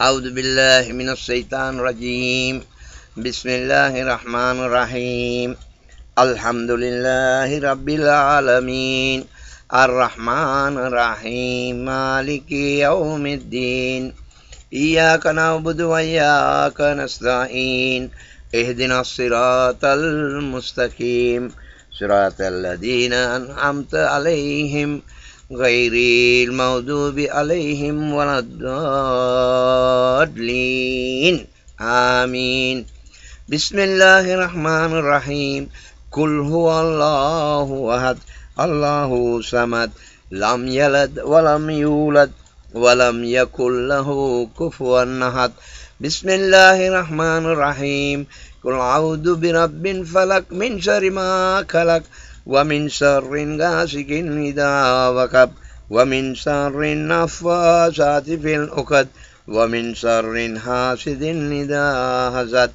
أعوذ بالله من الشيطان الرجيم بسم الله الرحمن الرحيم الحمد لله رب العالمين الرحمن الرحيم مالك يوم الدين إياك نعبد وإياك نستعين اهدنا الصراط المستقيم صراط الذين أنعمت عليهم غير المغضوب عليهم ولا الضالين آمين بسم الله الرحمن الرحيم قل هو الله أحد الله الصمد لم يلد ولم يولد ولم يكن له كفوا أحد بسم الله الرحمن الرحيم قل أعوذ برب الفلق من شر ما خلق ومن شر غاسق إذا وقب ومن شر النفاثات في العقد ومن شر حاسد إذا حسد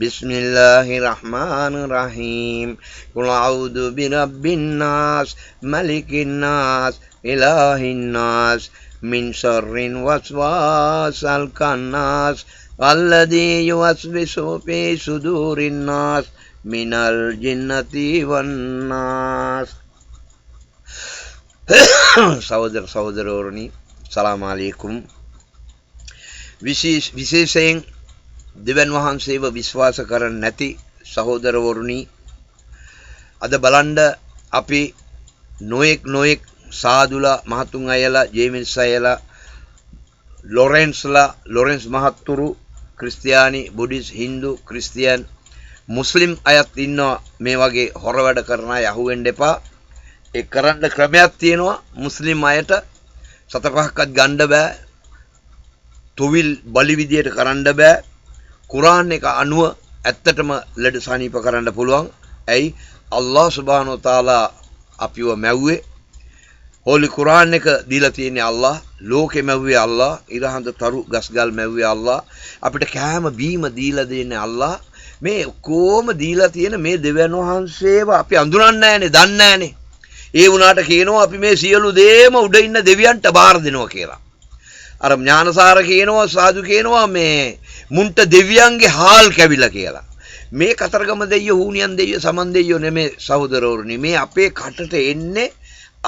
بسم الله الرحمن الرحيم قل أعوذ برب الناس ملك الناس إله الناس من شر الوسواس الخناس الذي يوسوس في صدور الناس minal jinnati wan nas. සහෝදරවරුනි සලාම් අලයිකුම්. විශේෂයෙන් දෙවන් වහන්සේව විශ්වාස කරන්නේ නැති සහෝදරවරුනි, අද බලන්න අපි නොඑක් සාදුලා මහතුන් අයලා, ජේමිස් අයලා, ලොරෙන්ස් මහත්තුරු, ක්‍රිස්තියානි, බුද්දිස්, හින්දු, ක්‍රිස්තියන්, මුස්ලිම් අයත් ඉන්නවා මේ වගේ හොර වැඩ කරන අය. අහුවෙන්න එපා. ඒ කරන්න ක්‍රමයක් තියෙනවා. මුස්ලිම් අයට සතපහක්වත් ගන්න බෑ. තුවිල් බලි විදියට කරන්න බෑ. කුරාන් එක අනුව ඇත්තටම ලෙඩ සනීප කරන්න පුළුවන්. ඇයි? අල්ලාහ් සුබ්හානහු තාලා අපිව මැව්වේ. හෝලි කුරාන් එක දීලා තියෙන්නේ අල්ලාහ්. ලෝකෙ මැව්වේ අල්ලාහ්. ඉරහඳ තරු ගස්ගල් මැව්වේ අල්ලාහ්. අපිට කෑම බීම දීලා දෙන්නේ අල්ලාහ්. මේ කොහොම දීලා තියෙන මේ දෙවියන් වහන්සේව අපි අඳුරන්නේ නැහනේ, දන්නේ නැහනේ. ඒ වුණාට කියනවා අපි මේ සියලු දේම උඩ ඉන්න දෙවියන්ට බාර දෙනවා කියලා. අර ඥානසාර කියනවා, සාදු කියනවා මේ මුන්ට දෙවියන්ගේ හාල් කැවිලා කියලා. මේ කතරගම දෙයියෝ, හූනියන් දෙයියෝ, සමන් දෙයියෝ නෙමේ සහෝදරවරුනි. මේ අපේ කටට එන්නේ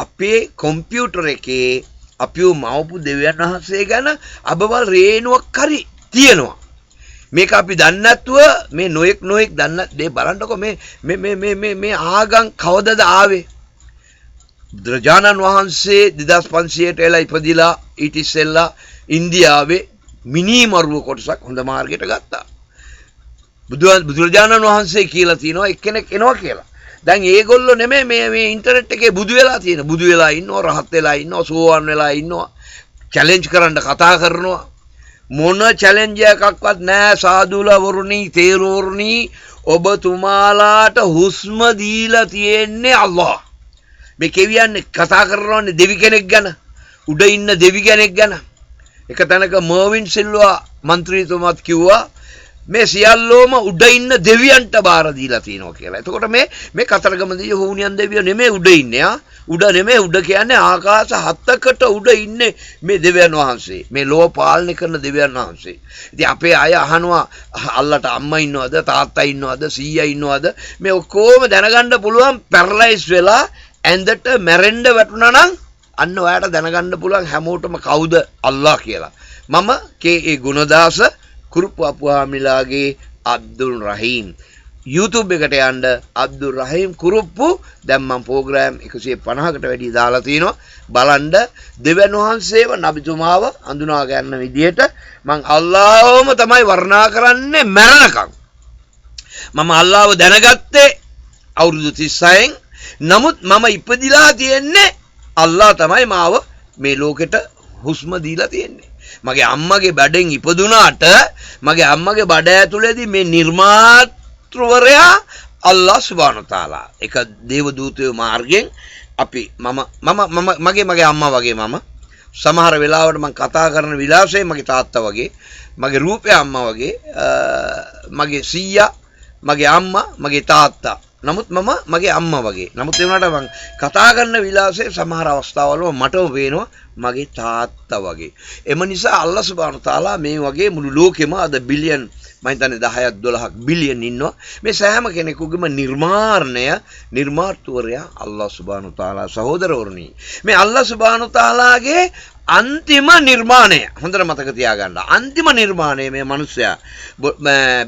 අපේ කම්පියුටර් එකේ අපිව මවපු දෙවියන් වහන්සේ ගැන අබවල් රේණුවක් හරි තියෙනවා. මේක අපි දන්නේ නැතුව මේ නොඑක් දන්න දේ බලන්නකො. මේ ආගම් කවදද ආවේ? බුදුරජාණන් වහන්සේ 2500ට එලා ඉපදිලා ඊට ඉස්සෙල්ලා ඉන්දියාවේ මිනිමරුව කොටසක් හොඳ මාර්ගයට ගත්තා. බුදුරජාණන් වහන්සේ කියලා තියෙනවා එක්කෙනෙක් එනවා කියලා. දැන් ඒගොල්ලෝ නෙමෙයි මේ ඉන්ටර්නෙට් එකේ බුදු වෙලා තියෙන. බුදු වෙලා ඉන්නවා, රහත් වෙලා ඉන්නවා, සෝවාන් වෙලා ඉන්නවා, චැලෙන්ජ් කරන්න කතා කරනවා. මොන චැලෙන්ජ් එකක්වත් නැහැ සාදුලවරුනි, තේරවරුනි. ඔබතුමාලාට හුස්ම දීලා තියෙන්නේ අල්ලාහ්. මේ කියවන්නේ කතා කරනවනේ දෙවි කෙනෙක් ගැන, උඩ ඉන්න දෙවි කෙනෙක් ගැන. එක තැනක මර්වින් සිල්වා മന്ത്രിතුමාත් කිව්වා මේ සියල්ලෝම උඩ ඉන්න දෙවියන්ට බාර දීලා තියෙනවා කියලා. එතකොට මේ කතරගම දෙවියෝ, හූනියන් දෙවියෝ නෙමෙයි උඩ ඉන්නේ. උඩ නෙමෙයි, උඩ කියන්නේ ආකාශ 7කට උඩ ඉන්නේ මේ දෙවියන් වහන්සේ. මේ ලෝක පාලනය කරන දෙවියන් වහන්සේ. ඉතින් අපේ අය අහනවා අල්ලට අම්මා ඉන්නවද, තාත්තා ඉන්නවද, සීයා ඉන්නවද? මේ ඔක්කොම දැනගන්න පුළුවන් පැරලයිස් වෙලා ඇඳට මැරෙන්න වැටුණා නම් අන්න ඔයාට දැනගන්න පුළුවන් හැමෝටම කවුද අල්ලාහ් කියලා. මම කේ ගුණදාස කුරුප්පු අපුහාමිලාගේ අබ්දුල් රහීම්. YouTube එකට යන්න අබ්දුල් රහීම් කුරුප්පු. දැන් මම ප්‍රෝග්‍රෑම් 150කට වැඩි දාලා තිනවා. බලන්න දෙවියන් වහන්සේව, නබිතුමාව අඳුනා ගන්න විදියට මම අල්ලාහ්වම තමයි වර්ණනා කරන්නේ මරණකම්. මම අල්ලාහ්ව දැනගත්තේ අවුරුදු 36න්. නමුත් මම ඉපදිලා තියෙන්නේ අල්ලාහ් තමයි මාව මේ ලෝකෙට හුස්ම දීලා තියෙන්නේ. මගේ අම්මගේ බඩෙන් ඉපදුනාට මගේ අම්මගේ බඩ ඇතුලේදී මේ නිර්මාතෘවරයා අල්ලාහ් සුබ්හානහු තාලා එක දේව දූතයෝ මාර්ගයෙන් අපි මගේ අම්මා වගේ මම සමහර වෙලාවට මම කතා කරන විලාසය මගේ තාත්තා වගේ, මගේ රූපය අම්මා වගේ, මගේ සීයා, මගේ අම්මා, මගේ තාත්තා නමුත් මම මගේ අම්මා වගේ. නමුත් ඒ වුණාට මං කතා කරන විලාසයේ සමහර අවස්ථාවල මට පේනවා මගේ තාත්තා වගේ. එම නිසා අල්ලාහ් සුබ්හානහු තාලා මේ වගේ මුළු ලෝකෙම අද බිලියන් මම හිතන්නේ 10ක් 12ක් බිලියන් ඉන්නවා. මේ සෑම කෙනෙකුගේම නිර්මාර්ථවරයා අල්ලාහ් සුබ්හානහු තාලා සහෝදරවරුනි. මේ අල්ලාහ් සුබ්හානහු තාලාගේ අන්තිම නිර්මාණය හොඳට මතක තියාගන්න. අන්තිම නිර්මාණය මේ මිනිස්සයා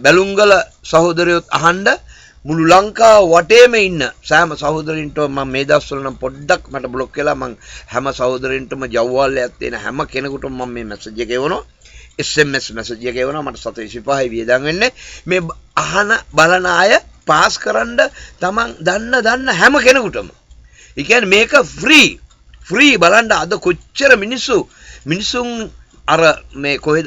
බැලුංගල සහෝදරයොත් අහන්න මුළු ලංකාව වටේම ඉන්න සෑම සහෝදරින්ට මම මේ දවස්වල නම් පොඩ්ඩක් මට බ්ලොක් වෙලා මම හැම සහෝදරින්ටම ජව්වාලයක් තියෙන හැම කෙනෙකුටම මම මේ මැසේජ් එක එවනවා SMS මැසේජ් එක එවනවා මට 725 වියදම් වෙන්නේ මේ අහන බලන අය පාස් කරන්න තමන් දන්න හැම කෙනෙකුටම. ඒ කියන්නේ මේක ෆ්‍රී බලන්න අද කොච්චර මිනිසුන් අර මේ කොහෙද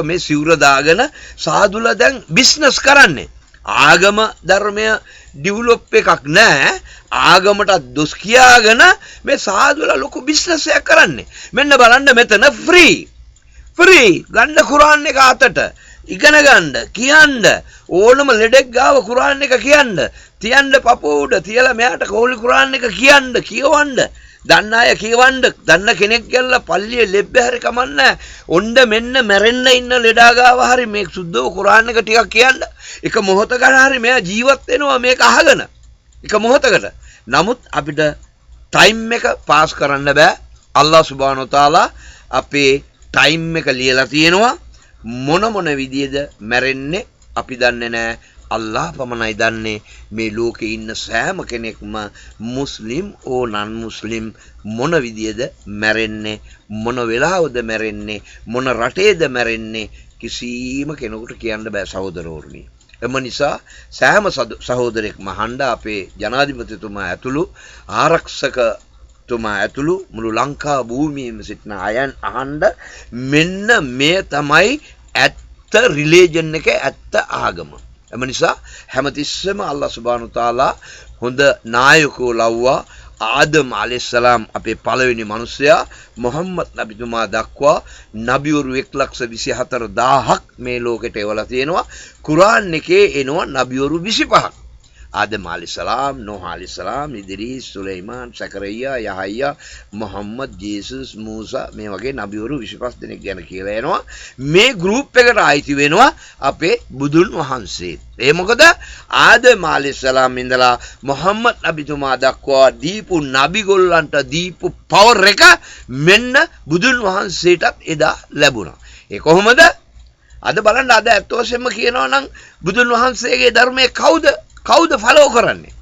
මේ සිවුර දාගෙන සාදුලා දැන් බිස්නස් කරන්නේ. ආගම ධර්මය ඩෙවලොප් එකක් නැහැ. ආගමට දොස් කියාගෙන මේ සාදුලා ලොකු බිස්නස් එකක් කරන්නේ. මෙන්න බලන්න මෙතන ෆ්‍රී ගන්න කුරාන් එක අතට ඉගෙන ගන්න කියන්න ඕනම ලෙඩෙක් ගාව කුරාන් එක තියන්න පපුව උඩ තියලා මෙයාට කෝලි කුරාන් එක කියවන්න දන්න අය කියවන්න දන්න කෙනෙක් ගැල්ලා පල්ලියේ ලෙබ්බ හැරි කමන්න ඔන්න මෙන්න මැරෙන්න ඉන්න ලෙඩා ගාව හරි මේ සුද්ධව කුරාන් එක ටිකක් කියන්න එක මොහොතකට හරි මෙයා ජීවත් වෙනවා මේක අහගෙන එක මොහොතකට. නමුත් අපිට ටයිම් එක පාස් කරන්න බෑ. අල්ලාහ් සුබ්හානහු තාලා අපේ ටයිම් එක ලියලා තියෙනවා මොන විදියද මැරෙන්නේ අපි දන්නේ නැහැ. අල්ලාහ් පමණයි දන්නේ. මේ ලෝකේ ඉන්න සෑම කෙනෙක්ම මුස්ලිම් ඕ නන් මුස්ලිම් මොන විදියද මැරෙන්නේ මොන වෙලාවද මැරෙන්නේ මොන රටේද මැරෙන්නේ කිසිම කෙනෙකුට කියන්න බෑ සහෝදරවරුනි. එම නිසා සෑම සහෝදරෙක්ම අහන්න අපේ ජනාධිපතිතුමා ඇතුළු ආරක්ෂකතුමා ඇතුළු මුළු ලංකා භූමියේම සිටින අයන් අහන්න මෙන්න මේ තමයි ඇත්ත රිලිජන් එක ඇත්ත ආගම. එම නිසා හැමතිස්සෙම අල්ලාහ් සුබ්හානහු තාලා හොඳ නායකයෝ ලව්වා. ආදම් අලයිහිස්සලාම් අපේ පළවෙනි මිනිසයා මොහම්මද් නබිතුමා දක්වා නබිවරු 1,24,000ක් මේ ලෝකෙට එවලා තියෙනවා. කුරාන් එකේ එනවා නබිවරු 25ක්. ආදම් අලයිහිස්සලාම්, නූහ් අලයිහිස්සලාම්, ඉද්‍රීස්, සුලයිමාන්, සකරියා, යහයා, මොහම්මද්, ජේසුස්, මූසා මේ වගේ නබිවරු 25 දෙනෙක් ගැන කියලා එනවා. මේ ගෲප් එකට ආйти වෙනවා අපේ බුදුන් වහන්සේ. ඒ මොකද ආදම් අලයිහිස්සලාම් ඉඳලා මොහම්මද් නබිතුමා දක්වා දීපු නබිගොල්ලන්ට දීපු පවර් එක මෙන්න බුදුන් වහන්සේටත් එදා ලැබුණා. ඒ කොහොමද? අද බලන්න අද ඇත්තෝසෙම කියනවා නම් බුදුන් වහන්සේගේ ධර්මයේ කවුද ෆලෝ කරන්නේ?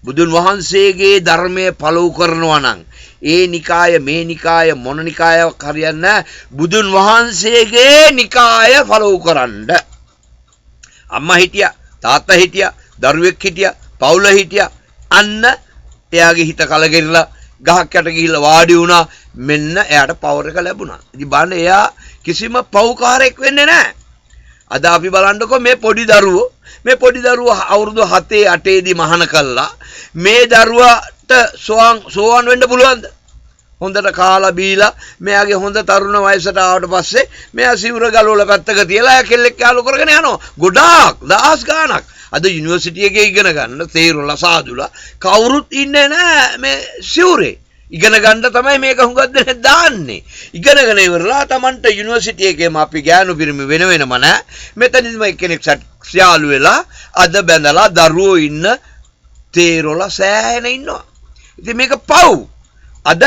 බුදුන් වහන්සේගේ ධර්මයේ ෆලෝ කරනවා නම් ඒ නිකාය මේ නිකාය මොන නිකායක් හරියන්නේ බුදුන් වහන්සේගේ නිකාය ෆලෝ කරන්න. අම්මා හිටියා, තාත්තා හිටියා, දරුවෙක් හිටියා, පවුල හිටියා. අන්න එයාගේ හිත කලකිරලා ගහක් යට ගිහිල්ලා වාඩි වුණා. මෙන්න එයාට පවර් එක ලැබුණා. ඉතින් බලන්න එයා කිසිම පව්කාරයෙක් වෙන්නේ නැහැ. අද අපි බලන්නකො මේ පොඩි දරුවෝ අවුරුදු 7 8 දී මහාන කළා. මේ දරුවාට සෝවන් වෙන්න පුළුවන්ද? හොඳට කාලා බීලා මෙයාගේ හොඳ තරුණ වයසට ආවට පස්සේ මෙයා සිවුර ගලවලා පැත්තක තියලා කෙල්ලෙක් යාළු කරගෙන යනවා. ගොඩාක් දහස් ගාණක් අද යුනිවර්සිටි එකේ ඉගෙන ගන්න තේරුලා සාදුලා කවුරුත් ඉන්නේ නැහැ මේ සිවුරේ. ඉගෙන ගන්න තමයි මේක හුඟක් දෙනෙක් දාන්නේ. ඉගෙනගෙන ඉවරලා Tamanට යුනිවර්සිටි එකේම අපි ගෑනු පිරිමි වෙනම නැහැ. මෙතනදිම එක්කෙනෙක් යාළු වෙලා අද බැඳලා දරුවෝ ඉන්න තේරොලා සෑහෙන ඉන්නවා. ඉතින් මේක පව්. අද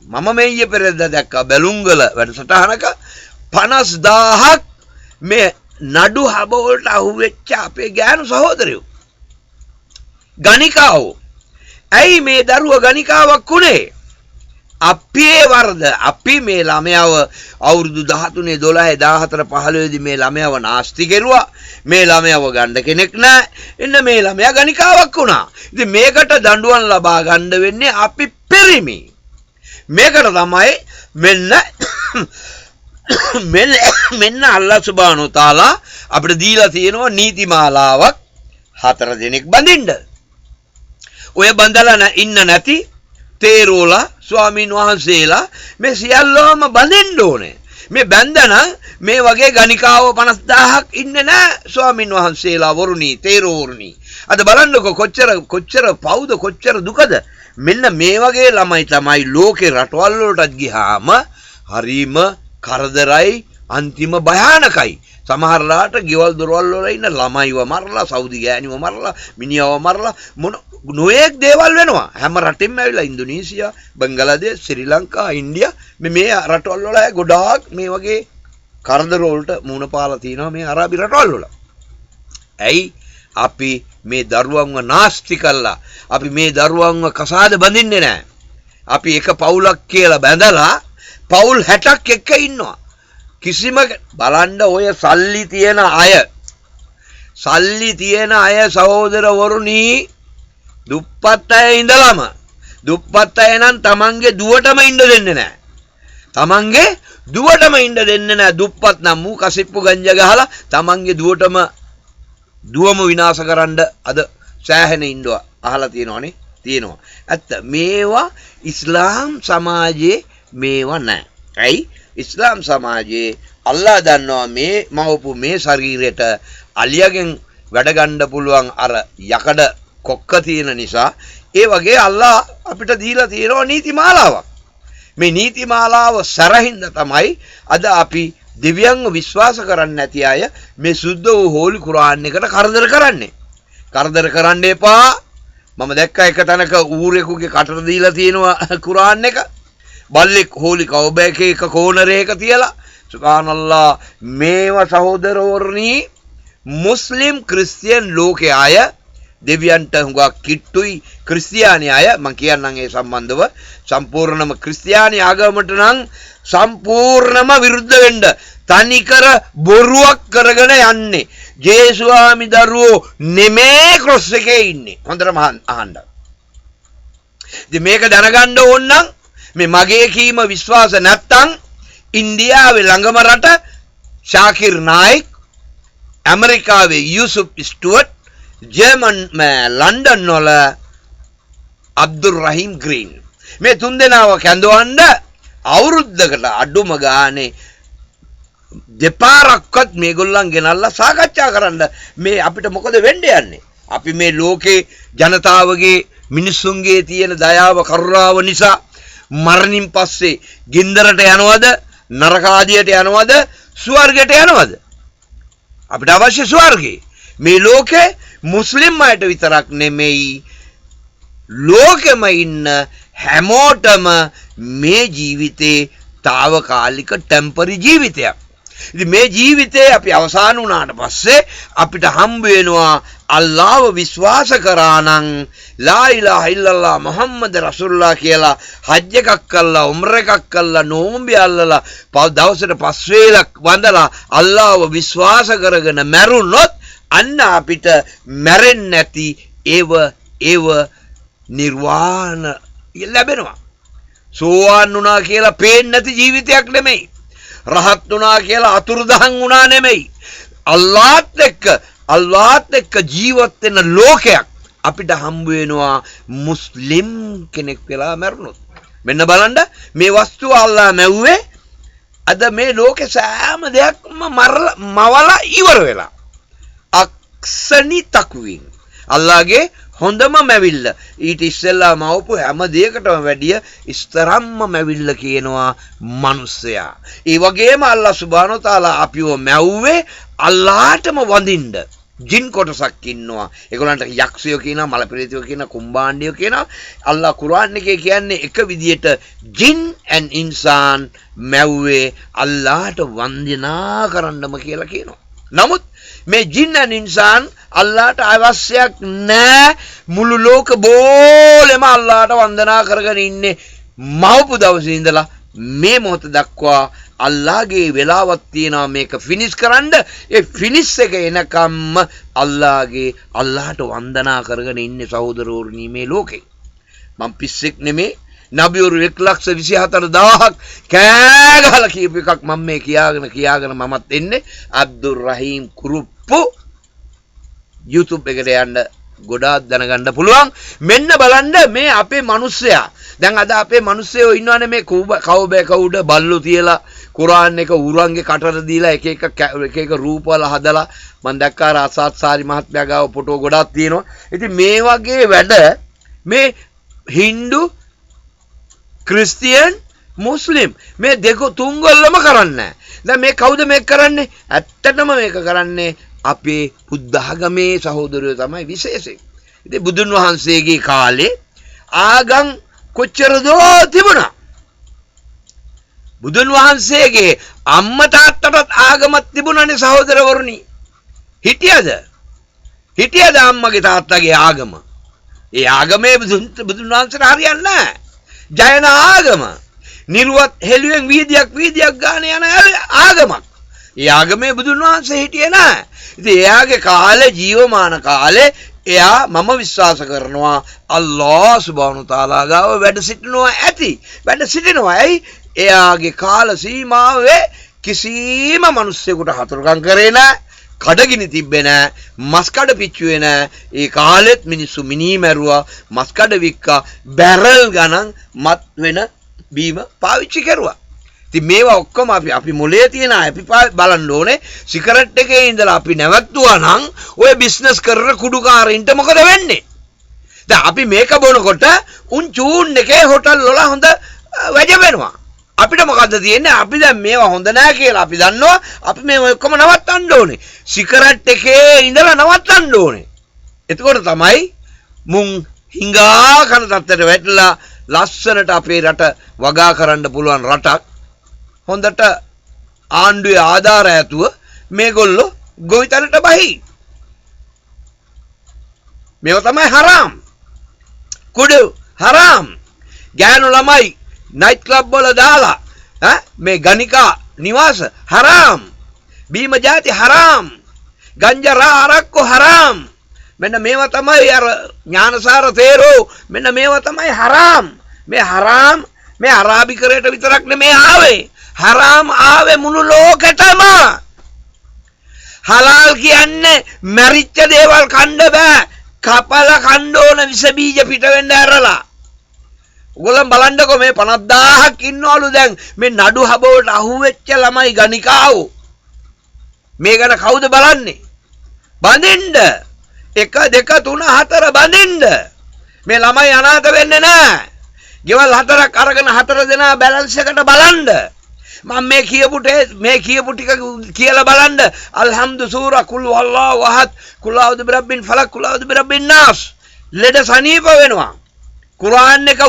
මම මේ ඊයේ පෙරේද දැක්කා බැලුංගල වැඩසටහනක 50000ක් මේ නඩු හබ වලට අහුවෙච්ච අපේ ගෑනු සහෝදරයෝ ගණිකාවෝ. ඇයි මේ දරුවා ගණිකාවක් උනේ? අපේ වරද. අපි මේ ළමයාව අවුරුදු 13 12 14 15 දී මේ ළමයාව නාස්ති කෙරුවා. මේ ළමයාව ගන්න කෙනෙක් නැහැ. එන්න මේ ළමයා ගණිකාවක් වුණා. ඉතින් මේකට දඬුවම් ලබා ගන්න වෙන්නේ අපි පිරිමි. මේකට තමයි මෙන්න අල්ලාහ් සුබ්හානහු තාලා අපිට දීලා තියෙනවා නීතිමාලාවක් 4 දෙනෙක් බඳින්න. ඔය බඳලා ඉන්න නැති තේරෝලා ස්වාමීන් වහන්සේලා මේ සියල්ලම බඳින්න ඕනේ. මේ බැන්දනම් මේ වගේ ගණිකාව 50000ක් ඉන්නේ නැහැ ස්වාමින් වහන්සේලා වරුණී තේරෝරුණී. අද බලන්නකො කොච්චර පවුද කොච්චර දුකද. මෙන්න මේ වගේ ළමයි තමයි ලෝකේ රටවල් වලටත් ගියාම හරීම කරදරයි අන්තිම භයානකයි. සමහරලාට ගෙවල් දොරවල් වල ඉන්න ළමයිව මරලා සෞදි ගෑණිව මරලා මිනිහව මරලා මොන නොයෙක් දේවල් වෙනවා. හැම රටෙම ඇවිල්ලා ඉන්දුනීසියා, බංගලාදේශ, ශ්‍රී ලංකා, ඉන්දියා මේ රටවල් වල ගොඩාක් මේ වගේ කරදර වලට මුහුණ පාලා තිනවා මේ අරාබි රටවල් වල. ඇයි අපි මේ දරුවන්ව නාස්ති කළා. අපි මේ දරුවන්ව කසාද බඳින්නේ නැහැ. අපි එක පවුලක් කියලා බැඳලා පවුල් 60ක් එක්ක ඉන්නවා. කිසිම බලන්න ඔය සල්ලි තියෙන අය සහෝදරවරුනි දුප්පත් අය ඉඳලම දුප්පත් අය නම් තමන්ගේ දුවටම ඉන්න දෙන්නේ නැහැ. තමන්ගේ දුවටම ඉන්න දෙන්නේ නැහැ. දුප්පත් නම් මූ කසිප්පු ගංජ ගහලා තමන්ගේ දුවම විනාශ කරන්න අද සෑහෙන ඉන්නවා. අහලා තියෙනවනේ. තියෙනවා. ඇත්ත මේවා ඉස්ලාම් සමාජයේ මේවා නැහැ. ඇයි? ඉස්ලාම් සමාජයේ අල්ලා දන්නවා මේ මවපු මේ ශරීරයට අලියගෙන් වැඩ ගන්න පුළුවන් අර යකඩ කොක්ක තියෙන නිසා ඒ වගේ අල්ලා අපිට දීලා තියෙනවා නීතිමාලාවක්. මේ නීතිමාලාව සරහින්ද තමයි අද අපි දෙවියන්ව විශ්වාස කරන්නේ නැති අය මේ සුද්ධ වූ හෝලි කුරාන් එකට කරදර කරන්නේ. කරදර කරන්න එපා. මම දැක්ක එක තැනක ඌරෙකුගේ කටට දීලා තියෙනවා කුරාන් එක. බල්ලෙක් හෝලි කවුබෑකේ එක කෝනරයක තියලා සුබ්හානල්ලා. මේවා සහෝදරවරුනි මුස්ලිම් ක්‍රිස්තියන් ලෝකයේ අය දෙවියන්ට හුඟක් කිට්ටුයි. ක්‍රිස්තියානි අය මම කියන්නම් ඒ සම්බන්ධව සම්පූර්ණම ක්‍රිස්තියානි ආගමට නම් සම්පූර්ණම විරුද්ධ වෙන්න තනිකර බොරුවක් කරගෙන යන්නේ. ජේසුස්වාමි දරුවෝ නෙමේ ක්‍රොස් එකේ ඉන්නේ. හොඳටම අහන්න. ඉතින් මේක දැනගන්න ඕන නම් මේ මගේ කීම විශ්වාස නැත්තම් ඉන්දියාවේ ළඟම රට ශාකිර් නායික්, ඇමරිකාවේ යූසුෆ් ස්ටුවර්ට්, ලන්ඩන් වල අබ්දුල් රහීම් ග්‍රීන් මේ තුන් දෙනාව කැඳවන්න අවුරුද්දකට අඩුම ගානේ දෙපාරක්වත් මේගොල්ලන් ගෙනල්ලා සාකච්ඡා කරන්න මේ අපිට මොකද වෙන්න යන්නේ. අපි මේ ලෝකේ ජනතාවගේ මිනිස්සුන්ගේ තියෙන දයාව කරුණාව නිසා මරණින් පස්සේ ගින්දරට යනවද, නරකාදියට යනවද, ස්වර්ගයට යනවද? අපිට අවශ්‍ය ස්වර්ගේ. මේ ලෝකේ මුස්ලිම් අයට විතරක් නෙමෙයි ලෝකෙම ඉන්න හැමෝටම මේ ජීවිතේ తాවකාලික ටෙම්පරරි ජීවිතයක්. ඉතින් මේ ජීවිතේ අපි අවසන් වුණාට පස්සේ අපිට හම්බ වෙනවා අල්ලාහව විශ්වාස කරා නම් ලා ඉලාහා ඉල්ලල්ලාහ් මුහම්මද් රසූලුල්ලාහ් කියලා හජ් එකක් කළා, උම්ර එකක් කළා, නෝම්බි අල්ලලා දවසට 5 වේලක් වන්දලා අල්ලාහව විශ්වාස කරගෙන මැරුණොත් අන්න අපිට මැරෙන්නේ නැති ඒව නිර්වාණ ලැබෙනවා. සෝවාන් වුණා කියලා පේන්නේ නැති ජීවිතයක් නෙමෙයි. රහත් වුණා කියලා අතුරුදහන් වුණා නෙමෙයි. අල්ලාහත් එක්ක ජීවත් වෙන ලෝකයක් අපිට හම්බ වෙනවා මුස්ලිම් කෙනෙක් වෙලා මැරුණොත්. මෙන්න බලන්න මේ වස්තුව අල්ලාහ මැව්වේ අද මේ ලෝකේ සෑම දෙයක්ම මවලා ඉවර වෙලා. අක්සනි තක්වින් අල්ලාහගේ හොඳම මැවිල්ල ඊට ඉස්සෙල්ලා මවපු හැම දෙයකටම වැඩිය ඉස්තරම්ම මැවිල්ල කියනවා මිනිස්සයා. ඒ වගේම අල්ලාහ් සුබ්හානහු තාලා අපිව මැව්වේ අල්ලාහටම වඳින්න. ජින් කොටසක් ඉන්නවා. ඒගොල්ලන්ට යක්ෂයෝ කියනවා, මලපිරිතයෝ කියනවා, කුම්බාණ්ඩයෝ කියනවා. අල්ලාහ් කුර්ආන් එකේ කියන්නේ එක විදියට ජින් and ඉන්සාන් මැව්වේ අල්ලාහට වන්දනා කරන්නම කියලා කියනවා. නමුත් මේ ජින් and ඉන්සාන් අල්ලාහට අවශ්‍යයක් නැහැ. මුළු ලෝක බෝලෙම අල්ලාහට වන්දනා කරගෙන ඉන්නේ මවපු දවසේ ඉඳලා මේ මොහොත දක්වා අල්ලාහගේ වෙලාවක් තියෙනවා මේක ෆිනිෂ් කරන්න. ඒ ෆිනිෂ් එක එනකම්ම අල්ලාහට වන්දනා කරගෙන ඉන්නේ සහෝදරවරුනි මේ ලෝකේ. මම පිස්සෙක් නෙමේ. නබිවරු 1,24,000ක් කෑ ගහලා කියපු එකක් මම මේ කියාගෙන මමත් එන්නේ. අබ්දුල් රහීම් කුරුප්පු YouTube එකට යන්න ගොඩාක් දැනගන්න පුළුවන්. මෙන්න බලන්න මේ අපේ මිනිස්සයා දැන් අද අපේ මිනිස්සුયો ඉන්නවනේ මේ කවුබැක උඩ බල්ලු තියලා කුරාන් එක උරන්ගේ කටට දීලා එක එක රූපවල හදලා මම දැක්කා රාසත් සාරි මහත්මයා ගාව ෆොටෝ ගොඩක් තියෙනවා. ඉතින් මේ වගේ වැඩ මේ Hindu ක්‍රිස්තියන් මුස්ලිම් මේ දෙක තුන්ගොල්ලම කරන්නේ. දැන් මේ කවුද මේක කරන්නේ? ඇත්තටම මේක කරන්නේ අපේ බුද්ධ ආගමේ සහෝදරයෝ තමයි විශේෂයෙන්. ඉතින් බුදුන් වහන්සේගේ කාලේ ආගම් කොච්චර දෝ තිබුණා. බුදුන් වහන්සේගේ අම්මා තාත්තටත් ආගමක් තිබුණානේ සහෝදරවරුනි. හිටියද අම්මගේ තාත්තගේ ආගම? ඒ ආගමේ බුදුන් වහන්සේට හරියන්නේ නැහැ. ජයන ආගම. නිර්වත් හෙළුවෙන් වීදියක් ගාන යන ආගමක්. ඒ ආගමේ බුදුන් වහන්සේ හිටියේ නැහැ. ඉතින් එයාගේ කාලේ ජීවමාන කාලේ එයා මම විශ්වාස කරනවා අල්ලාහ් සුබ්හානහු තාලා ගාව වැඩ සිටිනවා ඇති. වැඩ සිටිනවා. ඇයි? එයාගේ කාල සීමාවේ කිසිම මිනිස්සෙකුට හතුරුකම් කරේ නැහැ. කඩගිනි තිබ්බේ නැහැ. මස් කඩ පිච්චුවේ නැහැ. ඒ කාලෙත් මිනිස්සු මිනී මැරුවා, මස් කඩ වික්කා, බැරල් ගණන් මත් වෙන බීම පාවිච්චි කරුවා. ඉතින් මේවා ඔක්කොම අපි මොලේ තියන අපි බලන්න ඕනේ. සිගරට් එකේ ඉඳලා අපි නැවතුවා නම් ඔය බිස්නස් කරන කුඩුකාරින්ට මොකද වෙන්නේ? දැන් අපි මේක බොනකොට උන් චූන් එකේ හොටල් වල හොඳ වැඩ වෙනවා. අපිට මොකද්ද තියෙන්නේ? අපි දැන් මේවා හොඳ නැහැ කියලා අපි දන්නවා. අපි මේ ඔක්කොම නවත්තන්න ඕනේ. සිගරට් එකේ ඉඳලා නවත්තන්න ඕනේ. එතකොට තමයි මුන් හිඟා කන තත්තට වැටලා ලස්සනට අපේ රට වගා කරන්න පුළුවන් රටක්. හොඳට ආණ්ඩුවේ ආධාර ඇතුව මේගොල්ලෝ ගොවිතැනට බහි. මේව තමයි හරාම්. කුඩු හරාම්. ගෑනු ළමයි නයිට් ක්ලබ් වල දාලා මේ ගණිකා නිවාස හරාම්. බීම ಜಾති හරාම්. ගංජා අරක්කු හරාම්. මෙන්න මේවා තමයි අර ඥානසාර තේරෝ මෙන්න මේවා තමයි හරාම්. මේ හරාම් මේ අරාබිකරයට විතරක් නෙමේ ආවේ. හරාම් ආවේ මුළු ලෝකෙටම. හලාල් කියන්නේ මරිච්ච දේවල් කන්න බෑ. කපල කන්න ඕන විස බීජ පිට වෙන්න ඇරලා. ඔයගොල්ලන් බලන්නකෝ මේ 50000ක් ඉන්නවලු දැන් මේ නඩු හබවට අහුවෙච්ච ළමයි ගණිකාවෝ. මේ ගැන කවුද බලන්නේ? බඳින්න. 1 2 3 4 බඳින්න. මේ ළමයි අනාථ වෙන්නේ නැහැ. ගෙවල් 4ක් අරගෙන 4 දෙනා බැලන්ස් එකට බලන්න. මම මේ කියපු ටික කියලා බලන්න. අල්හම්දු සූරා කුල් වල්ලාහු අහද් කුල් අඋදු බිරබ්බින් ෆලක් කුල් අඋදු බිරබ්බින් නාස්. ලෙඩ සනීප වෙනවා. කුර්ආන් එක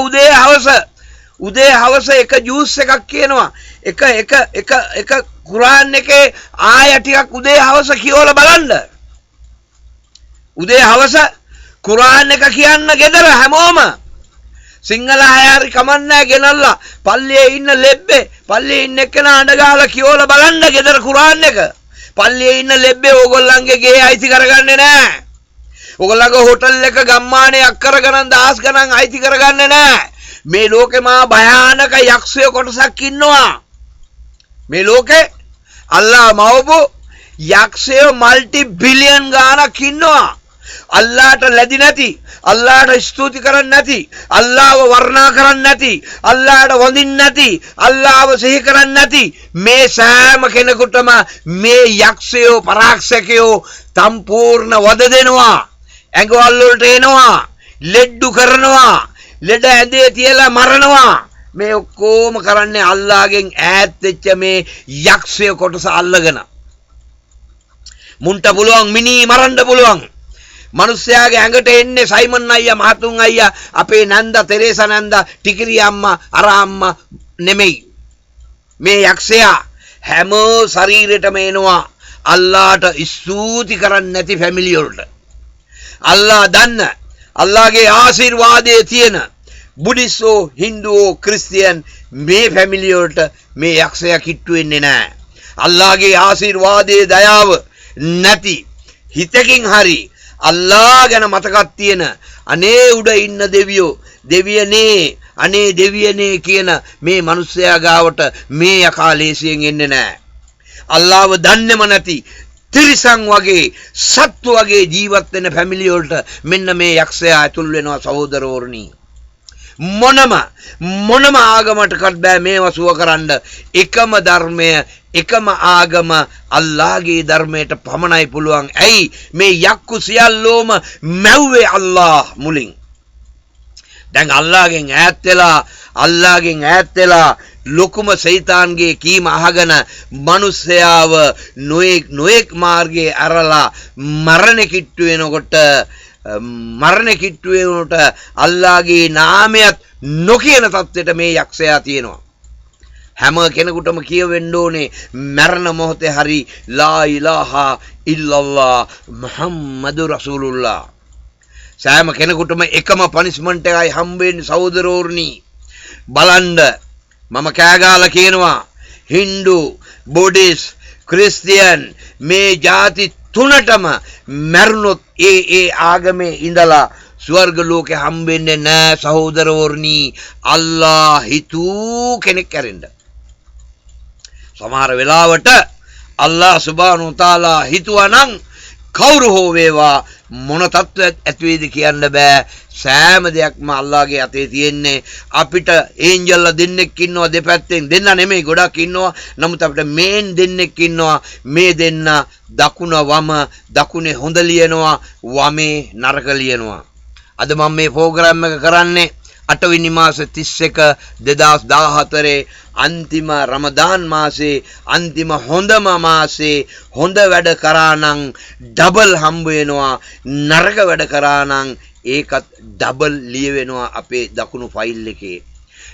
උදේ හවස එක ජූස් එකක් කියනවා. එක කුර්ආන් එකේ ආය ටිකක් උදේ හවස කියවලා බලන්න. උදේ හවස කුර්ආන් එක කියන්න ගෙදර හැමෝම සිංහල හයාරි කමන්නෑ ගෙනල්ලා පල්ලියේ ඉන්න ලෙබ්බේ පල්ලියේ ඉන්න එක්කෙනා අඬ ගහලා කියවලා බලන්න ගෙදර කුර්ආන් එක. පල්ලියේ ඉන්න ලෙබ්බේ ඕගොල්ලන්ගේ ගේ අයිති කරගන්නේ නැහැ. ඕගොල්ලන්ගේ හොටල් එක ගම්මානේ අක්කර ගණන් දහස් ගණන් අයිති කරගන්නේ නැහැ. මේ ලෝකේ මා භයානක යක්ෂය කොටසක් ඉන්නවා. මේ ලෝකේ අල්ලාහ මවපු යක්ෂය මල්ටි බිලියන් ගාණක් ඉන්නවා. අල්ලාහට ලැබි නැති, අල්ලාහට ස්තුති කරන්නේ නැති, අල්ලාහව වර්ණනා කරන්නේ නැති, අල්ලාහට වඳින්නේ නැති, අල්ලාහව සිහි කරන්නේ නැති මේ සෑම කෙනෙකුටම මේ යක්ෂයෝ පරාක්ෂකයෝ සම්පූර්ණ වද දෙනවා. ඇඟවල් වලට එනවා, ලෙඩ්ඩු කරනවා, ලෙඩ ඇඳේ තියලා මරනවා. මේ ඔක්කොම කරන්නේ අල්ලාහගෙන් ඈත් වෙච්ච මේ යක්ෂය කොටස අල්ලගෙන. මුන්ට පුළුවන් මිනී මරන්න පුළුවන්. මිනිස්යාගේ ඇඟට එන්නේ සයිමන් අයියා මහතුන් අයියා අපේ නන්දා තෙරේසා නන්දා ටිකිරි අම්මා අර අම්මා නෙමෙයි. මේ යක්ෂයා හැම ශරීරෙටම එනවා අල්ලාහට ස්තුති කරන්නේ නැති ෆැමිලි වලට. අල්ලාහ දන්න අල්ලාහගේ ආශිර්වාදයේ තියෙන බුද්දිස්ටෝ හින්දුවෝ ක්‍රිස්තියන් මේ ෆැමිලි වලට මේ යක්ෂයා කිට්ටු වෙන්නේ නැහැ. අල්ලාහගේ ආශිර්වාදයේ දයාව නැති හිතකින් හරි අල්ලාහ ගැන මතකක් තියෙන අනේ උඩ ඉන්න දෙවියෝ දෙවියනේ අනේ දෙවියනේ කියන මේ මිනිස්සයා ගාවට මේ යකා ලේසියෙන් එන්නේ නැහැ. අල්ලාහව දන්නේම නැති තිරිසන් වගේ සත්තු වගේ ජීවත් වෙන ෆැමිලි වලට මෙන්න මේ යක්ෂයා ඇතුල් වෙනවා සහෝදරවරුනි. මොනම ආගමකටවත් බෑ මේව සුව කරන්න. එකම ධර්මය එකම ආගම අල්ලාහගේ ධර්මයට පමණයි පුළුවන්. ඇයි මේ යක්කු සියල්ලෝම මැව්වේ අල්ලාහ් මුලින්. දැන් අල්ලාහගෙන් ඈත් වෙලා ලොකුම සයිතාන්ගේ කීම අහගෙන මිනිස්යාව නොඑක් මාර්ගයේ අරලා මරණ කිට්ටු වෙනකොට අල්ලාහගේ නාමයත් නොකියන තත්ත්වයට මේ යක්ෂයා තියෙනවා. හැම කෙනෙකුටම කියවෙන්න ඕනේ මරණ මොහොතේ හරි ලා ඉලාහා ඉල්ලල්ලා මුහම්මදු රසූලුල්ලාහ්. සෑම කෙනෙකුටම එකම පනිෂ්මන්ට් එකයි හම්බෙන්නේ සහෝදරෝර්නි. බලන්න මම කෑගාලා කියනවා හින්දු බුද්දිස් ක්‍රිස්තියන් මේ ಜಾති තුනටම මරුණොත් ඒ ආගමේ ඉඳලා ස්වර්ග ලෝකේ හම්බෙන්නේ නැහැ සහෝදරවරුනි. අල්ලාහ් හිතූ කෙනෙක් කැරෙන්න. සමහර වෙලාවට අල්ලාහ් සුබ්හානහු තාලා හිතුවනම් කවුරු හෝ වේවා මොන තත්ත්වයක් ඇති වේද කියන්න බෑ. සෑම දෙයක්ම අල්ලාහගේ අතේ තියෙන්නේ. අපිට ඒන්ජල්ලා දෙන්නෙක් ඉන්නවා දෙපැත්තෙන්. දෙන්න නෙමෙයි ගොඩක් ඉන්නවා. නමුත් අපිට මේන් දෙන්නෙක් ඉන්නවා. මේ දෙන්න දකුණ වම දකුණේ හොඳ ලියනවා වමේ නරක ලියනවා. අද මම මේ ප්‍රෝග්‍රෑම් එක කරන්නේ 8 වෙනි මාසේ 31 2014 අන්තිම රමදාන් මාසේ අන්තිම හොඳම මාසේ හොඳ වැඩ කරා නම් ඩබල් හම්බ වෙනවා. නරක වැඩ කරා නම් ඒකත් ඩබල් ලියවෙනවා අපේ දකුණු ෆයිල් එකේ.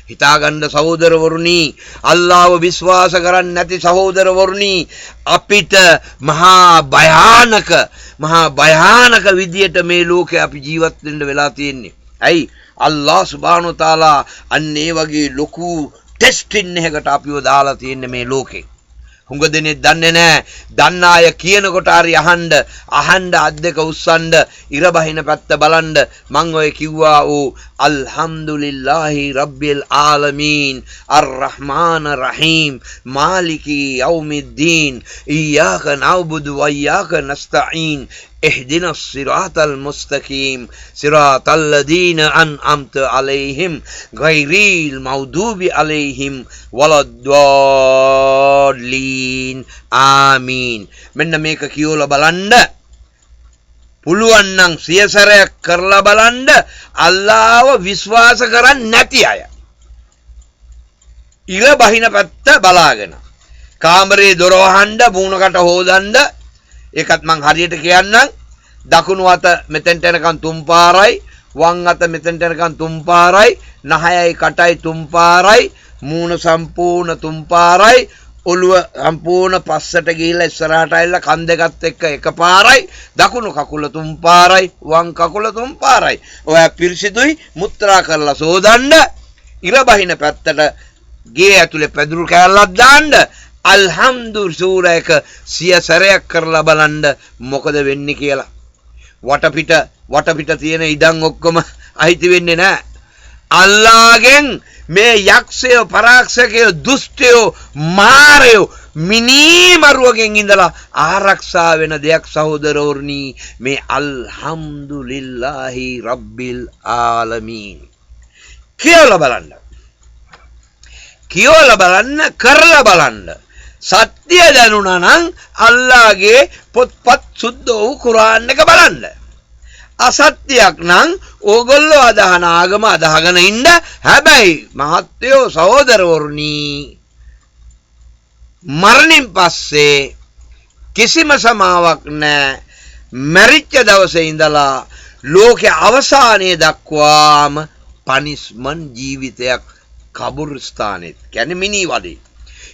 හිතාගන්න සහෝදරවරුනි, අල්ලාහව විශ්වාස කරන්නේ නැති සහෝදරවරුනි, අපිට මහා භයානක විදියට මේ ලෝකේ අපි ජීවත් වෙන්න වෙලා තියෙන්නේ. ඇයි? අල්ලාහ් සුබ්හානහු තාලා අන්න ඒ වගේ ලොකු ටෙස්ටින් එකකට අපිව දාලා තියෙන්නේ මේ ලෝකේ. හුඟ දෙනෙක් දන්නේ නැහැ. දන්න අය කියනකොට හරි අහන්න අත් දෙක උස්සන්න ඉර බහින පැත්ත බලන්න. මං ඔය කිව්වා අල්හම්දුලිල්ලාහි රබ්බිල් ආලමීන් අර්රහ්මාන රහීම් මාලිකි යෞමිද්දීන් ඉය්යාක නඅබුදු වයියාක නස්තഈන් اهدنا الصراط المستقيم صراط الذين أنعمت عليهم غير المغضوب عليهم ولا الضالين آمين. මෙන්න මේක කියවලා බලන්න. පුළුවන් නම් සියසරයක් කරලා බලන්න. අල්ලාහව විශ්වාස කරන්නේ නැති අය ඉර බහින පැත්ත බලාගෙන කාමරේ දොර වහන්න මූණකට හොදන්න. ඒකත් මං හරියට කියන්නම්. දකුණු අත මෙතෙන්ට එනකන් තුන් පාරයි, වම් අත මෙතෙන්ට එනකන් තුන් පාරයි, නහයයි කටයි තුන් පාරයි, මූණ සම්පූර්ණ තුන් පාරයි, ඔළුව සම්පූර්ණ පස්සට ගිහිල්ලා ඉස්සරහට ඇවිල්ලා කන් දෙකත් එක්ක එකපාරයි, දකුණු කකුල තුන් පාරයි, වම් කකුල තුන් පාරයි. ඔය පිරිසිදුයි මුත්‍රා කරලා සෝදන්න. ඉර බහින පැත්තට ගේ ඇතුලේ පැදුරු කෑල්ලක් දාන්න. අල්හම්දු සූරයක සියසරයක් කරලා බලන්න මොකද වෙන්නේ කියලා. වටපිට තියෙන ඉඩම් ඔක්කොම අයිති වෙන්නේ නැහැ. අල්ලාහගෙන් මේ යක්ෂයෝ පරාක්ෂකයෝ දුෂ්ටයෝ මාරයෝ මිනිමරුවගෙන් ඉඳලා ආරක්ෂා වෙන දෙයක් සහෝදරවරුනි මේ අල්හම්දුලිල්ලාහි රබ්බිල් ආලමීන්. කියලා බලන්න කරලා බලන්න. සත්‍ය දැනුණා නම් අල්ලාහගේ පොත්පත් සුද්ධ වූ කුරාන් එක බලන්න. අසත්‍යයක් නම් ඕගොල්ලෝ අදහන ආගම අදහගෙන ඉන්න. හැබැයි මහත්යෝ සහෝදරවරුනි මරණින් පස්සේ කිසිම සමාවක් නැහැ. මැරිච්ච දවසේ ඉඳලා ලෝකේ අවසානයේ දක්වාම පනිෂ්මන්ට් ජීවිතයක් කබුරුස්ථානෙත් කියන්නේ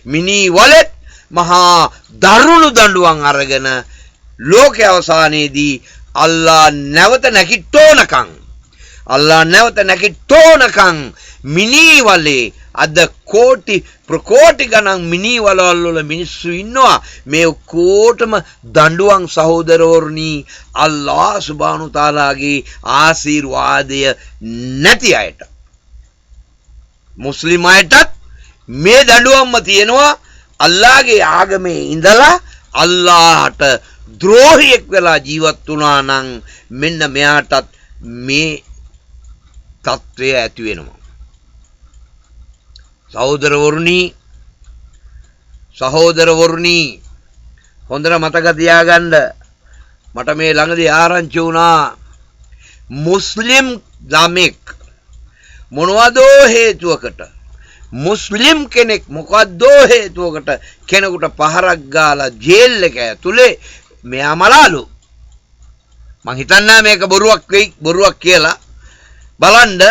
මිනිවලෙත් මහා දරුණු දඬුවම් අරගෙන ලෝකේ අවසානයේදී අල්ලාහ් නැවත නැකිටෝනකම් මිනිවලේ අද ප්‍රකෝටි ගණන් මිනිවලවල මිනිස්සු ඉන්නවා. මේ ඔක්කොටම දඬුවම් සහෝදරවරුනි අල්ලාහ් සුබ්හානහු තාලාගේ ආශිර්වාදය නැති අයට, මුස්ලිම් අයටත් මේ දඬුවම්ම තියෙනවා. අල්ලාහගේ ආගමේ ඉඳලා අල්ලාහට ද්‍රෝහියෙක් වෙලා ජීවත් වුණා නම් මෙන්න මෙයාටත් මේ තත්ත්වය ඇති වෙනවා. සහෝදරවරුනි හොඳට මතක තියාගන්න මට මේ ළඟදී ආරංචි වුණා මුස්ලිම් ළමෙක් මොනවදෝ හේතුවකට මුස්ලිම් කෙනෙක් මොකද්දෝ හේතුවකට කෙනෙකුට පහරක් ගාලා ජේල් එක ඇතුලේ මෙයා මලාලු මං හිතන්නේ මේක බොරුවක් කියලා බලන්න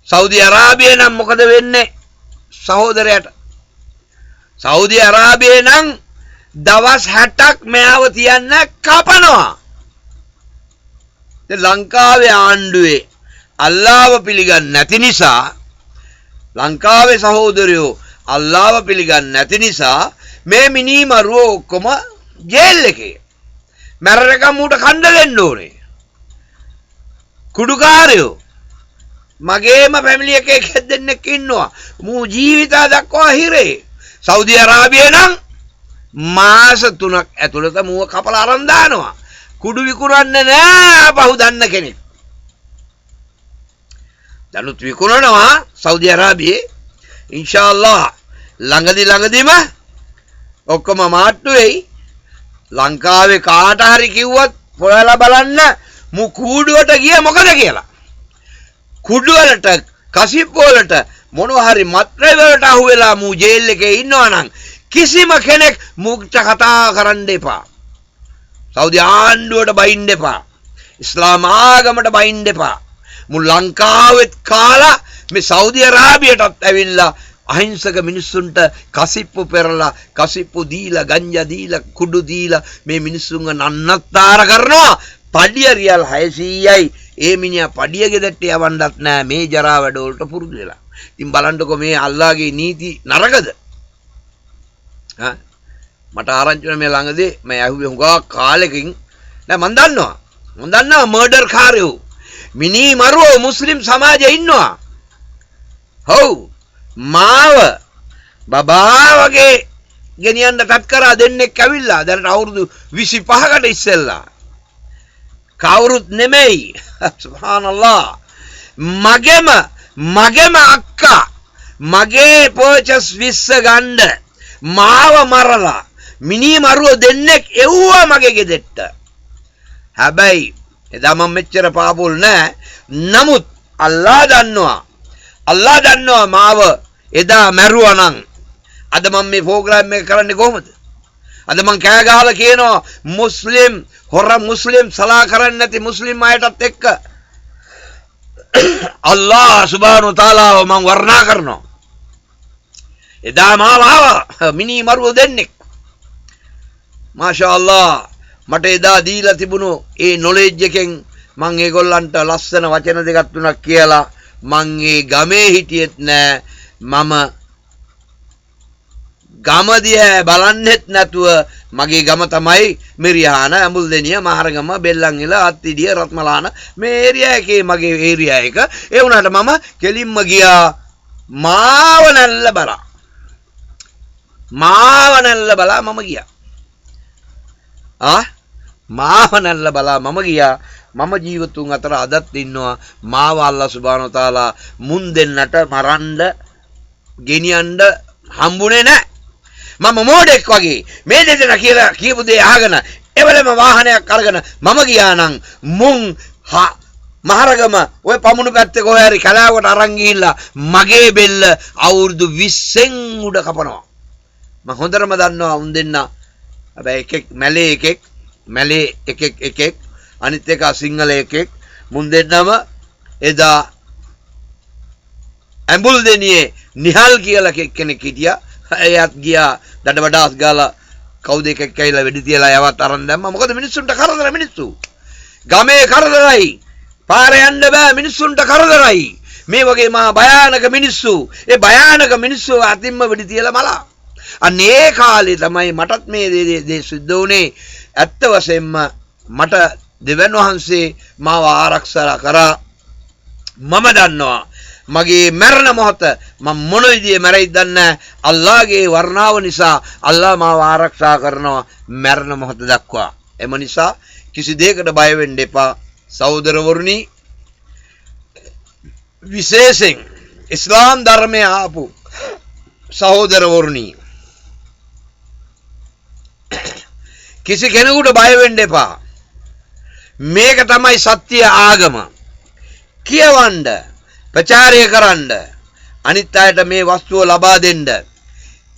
සෞදි අරාබියේ නම් මොකද වෙන්නේ සහෝදරයට සෞදි අරාබියේ නම් දවස් 60ක් මෙයාව තියන්න කපනවා ලංකාවේ ආණ්ඩුවේ අල්ලාහව පිළිගන්නේ නැති නිසා ලංකාවේ සහෝදරයෝ අල්ලාහව පිළිගන්නේ නැති නිසා මේ මිනිමරුවෝ ඔක්කොම ජේල් එකේ මැරෙනකම් ඌට කණ්ඩ දෙන්න ඕනේ කුඩුකාරයෝ මගේම ෆැමිලි එකේ දෙන්නෙක් ඉන්නවා මූ ජීවිතය දක්වා හිරේ සෞදි අරාබියේ නම් මාස 3ක් ඇතුළත මූව කපලා අරන් දානවා කුඩු විකුණන්නේ නෑ බහු දන්න කෙනෙක් දනුත් විකුණනවා සෞදි අරාබියේ ඉන්ෂාඅල්ලාහ් ළඟදිම ඔක්කොම මාට්ටු වෙයි ලංකාවේ කාට හරි කිව්වත් හොයලා බලන්න මු කූඩුවට ගිය මොකද කියලා කුඩු වලට කසිප්පු වලට මොනවා හරි මත්‍රේ වලට අහුවෙලා මු ජේල් එකේ ඉන්නවා නම් කිසිම කෙනෙක් මුක්ට කතා කරන්න එපා සෞදි ආණ්ඩුවට බයින්න එපා ඉස්ලාම් ආගමට බයින්න එපා මු ලංකාවෙත් කාලා මේ සෞදි අරාබියටත් ඇවිල්ලා අහිංසක මිනිස්සුන්ට කසිප්පු පෙරලා කසිප්පු දීලා ගංජා දීලා කුඩු දීලා මේ මිනිස්සුන්ව නන්නත්තර කරනවා පඩිය රියල් 600යි ඒ මිනිහා පඩිය ගෙදරට යවන්නත් නෑ මේ ජරා වැඩ වලට පුරුදු වෙලා ඉතින් බලන්නකෝ මේ අල්ලාහගේ නීති නරකද මට ආරංචි වුණා මේ ළඟදී මම ඇහුවේ හුඟා කාලෙකින් නෑ මම දන්නවා මර්ඩර් කාරයෝ මිනි මරුවෝ මුස්ලිම් සමාජයේ ඉන්නවා හව් මාව බබා වගේ ගෙනියන්න තත් කරා දෙන්නෙක් ඇවිල්ලා දැනට අවුරුදු 25කට ඉස්සෙල්ලා කවුරුත් නෙමෙයි සුබ්හානල්ලාහ් මගේම අක්කා මගේ පර්චස් 20 ගන්න මාව මරලා මිනි මරුවෝ දෙන්නෙක් එව්වා මගේ ගෙදෙට්ට හැබැයි එදා මම මෙච්චර පාපුල් නෑ නමුත් අල්ලාහ් දන්නවා මාව එදා මැරුවා නම් අද මම මේ ප්‍රෝග්‍රෑම් එක කරන්නේ කොහොමද අද මම කෑ ගහලා කියනවා මුස්ලිම් සලා කරන්නේ නැති මුස්ලිම් අයටත් එක්ක අල්ලාහ් සුබ්හානහු තාලාව මම වර්ණනා කරනවා එදා මාව මිනි මරුවෝ දෙන්නෙක් මාෂාඅල්ලාහ් මට එදා දීලා තිබුණු ඒ නොලෙජ් එකෙන් මම ඒගොල්ලන්ට ලස්සන වචන දෙකක් තුනක් කියලා මං ඒ ගමේ හිටියෙත් නෑ මම ගම දිහා බලන්නෙත් නැතුව මගේ ගම තමයි මිරියාන ඇඹුල්දෙනිය මහරගම බෙල්ලන්විල අත්තිඩිය රත්මලාන මේ ඒරියා එකේ මගේ ඒරියා එක ඒ වුණාට මම කෙලින්ම ගියා මාව නැල්ල බලා මම ගියා මම ජීවතුන් අතර අදත් ඉන්නවා මාව අල්ලාහ් සුබ්හානහු තාලා මුන් දෙන්නට මරන්න ගෙනියන්න හම්බුනේ නැහැ මම මෝඩෙක් වගේ මේ දෙදෙනා කියලා කියපු දේ අහගෙන එවලම වාහනයක් අරගෙන මම ගියා නම් මුන් මහරගම ඔය පමුණු පැත්තේ කොහේ හරි කලාවට අරන් ගිහිල්ලා මගේ බෙල්ල අවුරුදු 20න් උඩ කපනවා මම හොඳටම දන්නවා උන් දෙන්න හැබැයි එකෙක් මැලේ එකෙක් අනිත් එක සිංහල එකෙක් මුන් දෙන්නම එදා ඇඹුල්දෙනියේ නිහල් කියලා කෙනෙක් හිටියා එයාත් ගියා දඩබඩාස් ගාලා කවුද එකෙක් ඇවිල්ලා වෙඩි තියලා යවත් අරන් දැම්මා මොකද මිනිස්සුන්ට කරදර මිනිස්සු ගමේ කරදරයි පාරේ යන්න බෑ මිනිස්සුන්ට කරදරයි මේ වගේ මහා භයානක මිනිස්සු ඒ භයානක මිනිස්සු අතින්ම වෙඩි තියලා මලා අනේ කාලේ තමයි මටත් මේ දේ සිද්ධ වුණේ ඇත්ත වශයෙන්ම මට දෙවන් වහන්සේ මාව ආරක්ෂා කරා මම දන්නවා මගේ මරණ මොහොත මම මොන විදිහේ මැරෙයිද දන්නේ අල්ලාහගේ වර්ණාව නිසා අල්ලාහ මාව ආරක්ෂා කරනවා මරණ මොහොත දක්වා එම නිසා කිසි දෙයකට බය වෙන්න එපා සහෝදරවරුනි විශේෂයෙන් ඉස්ලාම් ධර්මය ආපු සහෝදරවරුනි කිසි කෙනෙකුට බය වෙන්න එපා. මේක තමයි සත්‍ය ආගම. කියවන්න, ප්‍රචාරය කරන්න, අනිත් අයට මේ වස්තුව ලබා දෙන්න.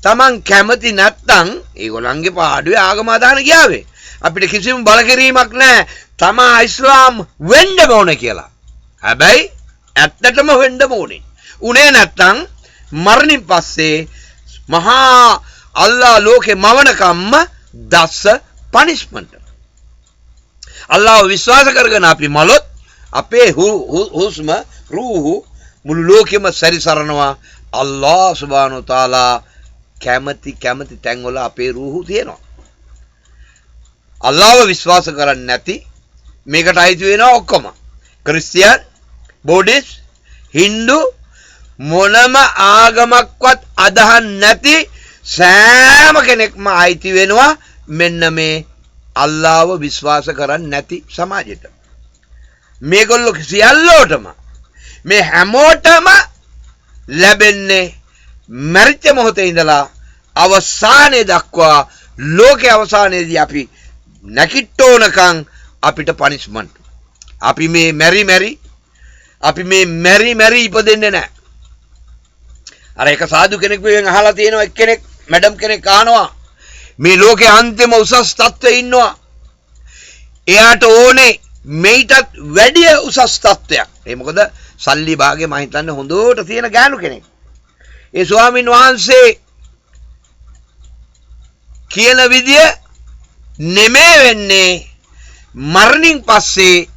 Taman කැමති නැත්නම් ඒගොල්ලන්ගේ පාඩුවේ ආගම අදහන ගියාවේ. අපිට කිසිම බල කිරීමක් නැහැ. තමා ඉස්ලාම් වෙන්න ඕනේ කියලා. හැබැයි ඇත්තටම වෙන්න ඕනේ. උනේ නැත්නම් මරණින් පස්සේ මහා අල්ලා ලෝකේ මවනකම්ම දස පනිෂ්මන්ට්. අල්ලාහ් විශ්වාස කරගෙන අපි මලොත් අපේ හුස්ම රූහු මුළු ලෝකෙම සැරිසරනවා. අල්ලාහ් සුබ්හානහු තාලා කැමති තැන්වල අපේ රූහු තියෙනවා. අල්ලාහ්ව විශ්වාස කරන්නේ නැති මේකට අයිති වෙනවා ඔක්කොම. ක්‍රිස්තියානි, බෝඩිස්, හින්දු මොනම ආගමක්වත් අදහන් නැති සෑම කෙනෙක්ම අයිති වෙනවා මෙන්න මේ අල්ලාහ්ව විශ්වාස කරන්නේ නැති සමාජයට. මේගොල්ලෝ සියල්ලෝටම මේ හැමෝටම ලැබෙන්නේ මරිච්ච මොහොතේ ඉඳලා අවසානයේ දක්වා ලෝකේ අවසානයේදී අපි නැකිටෝනකම් අපිට පනිෂ්මන්ට්. අපි මේ මැරි ඉපදෙන්නේ නැහැ. අර එක සාදු කෙනෙක්ගෙන් අහලා තියෙනවා එක්කෙනෙක් මැඩම් කෙනෙක් අහනවා මේ ලෝකේ අන්තිම උසස් තත්ත්වයේ ඉන්නවා. එයාට ඕනේ මේටත් වැඩි උසස් තත්ත්වයක්. ඒ මොකද සල්ලි භාගේ මම හිතන්නේ හොඳට තියෙන ගෑනු කෙනෙක්. ඒ ස්වාමින් වහන්සේ කියන විදිය නෙමෙයි වෙන්නේ මරණින් පස්සේ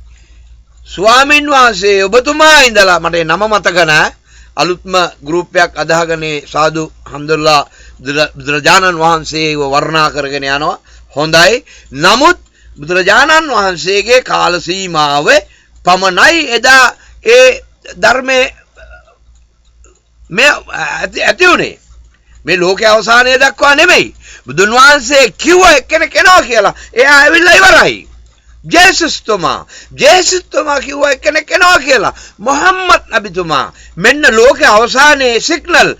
ස්වාමින් වහන්සේ ඔබතුමා ඉඳලා මට නම මතක නැහැ අලුත්ම ගෲප් එකක් අදහගෙන සාදු හම්දුල්ලා බුදුරජාණන් වහන්සේව වර්ණනා කරගෙන යනවා. හොඳයි. නමුත් බුදුරජාණන් වහන්සේගේ කාල සීමාවේ පමණයි එදා ඒ ධර්මයේ මේ ඇති උනේ. මේ ලෝකේ අවසානය දක්වා නෙමෙයි. බුදුන් වහන්සේ කිව්ව එක්කෙනෙක් එනවා කියලා. එයා ඇවිල්ලා ඉවරයි. ජේසුස්තුමා කිව්ව එක්කෙනෙක් එනවා කියලා. මොහම්මද් නබිතුමා මෙන්න ලෝකේ අවසානයේ සිග්නල්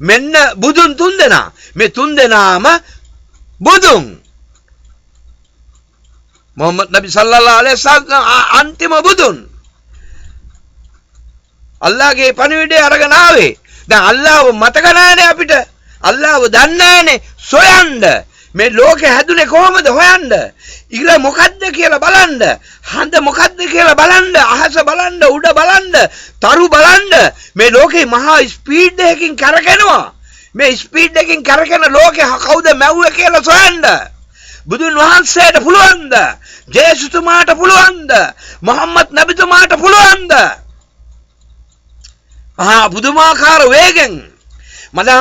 මෙන්න බුදුන් තුන්දෙනා. මේ තුන්දෙනාම බුදුන්. මොහම්මද් නබි සල්ලල්ලාහු අලයිහි වසල්ලම් අන්තිම බුදුන්. අල්ලාහගේ පණිවිඩය අරගෙන ආවේ. දැන් අල්ලාහව මතක නැහැනේ අපිට. අල්ලාහව දන්නේ නැහැනේ. සොයන්න. මේ ලෝකේ හැදුනේ කොහොමද හොයන්න? ඉර මොකද්ද කියලා බලන්න. හඳ මොකද්ද කියලා බලන්න. අහස බලන්න, උඩ බලන්න, තරු බලන්න. මේ ලෝකේ මහා ස්පීඩ් එකකින් කරකිනවා. මේ ස්පීඩ් එකකින් කරකින ලෝකේ කවුද මැව්වේ කියලා සොයන්න. බුදුන් වහන්සේට පුළුවන්ද? ජේසුස්තුමාට පුළුවන්ද? මොහම්මද් නබිතුමාට පුළුවන්ද?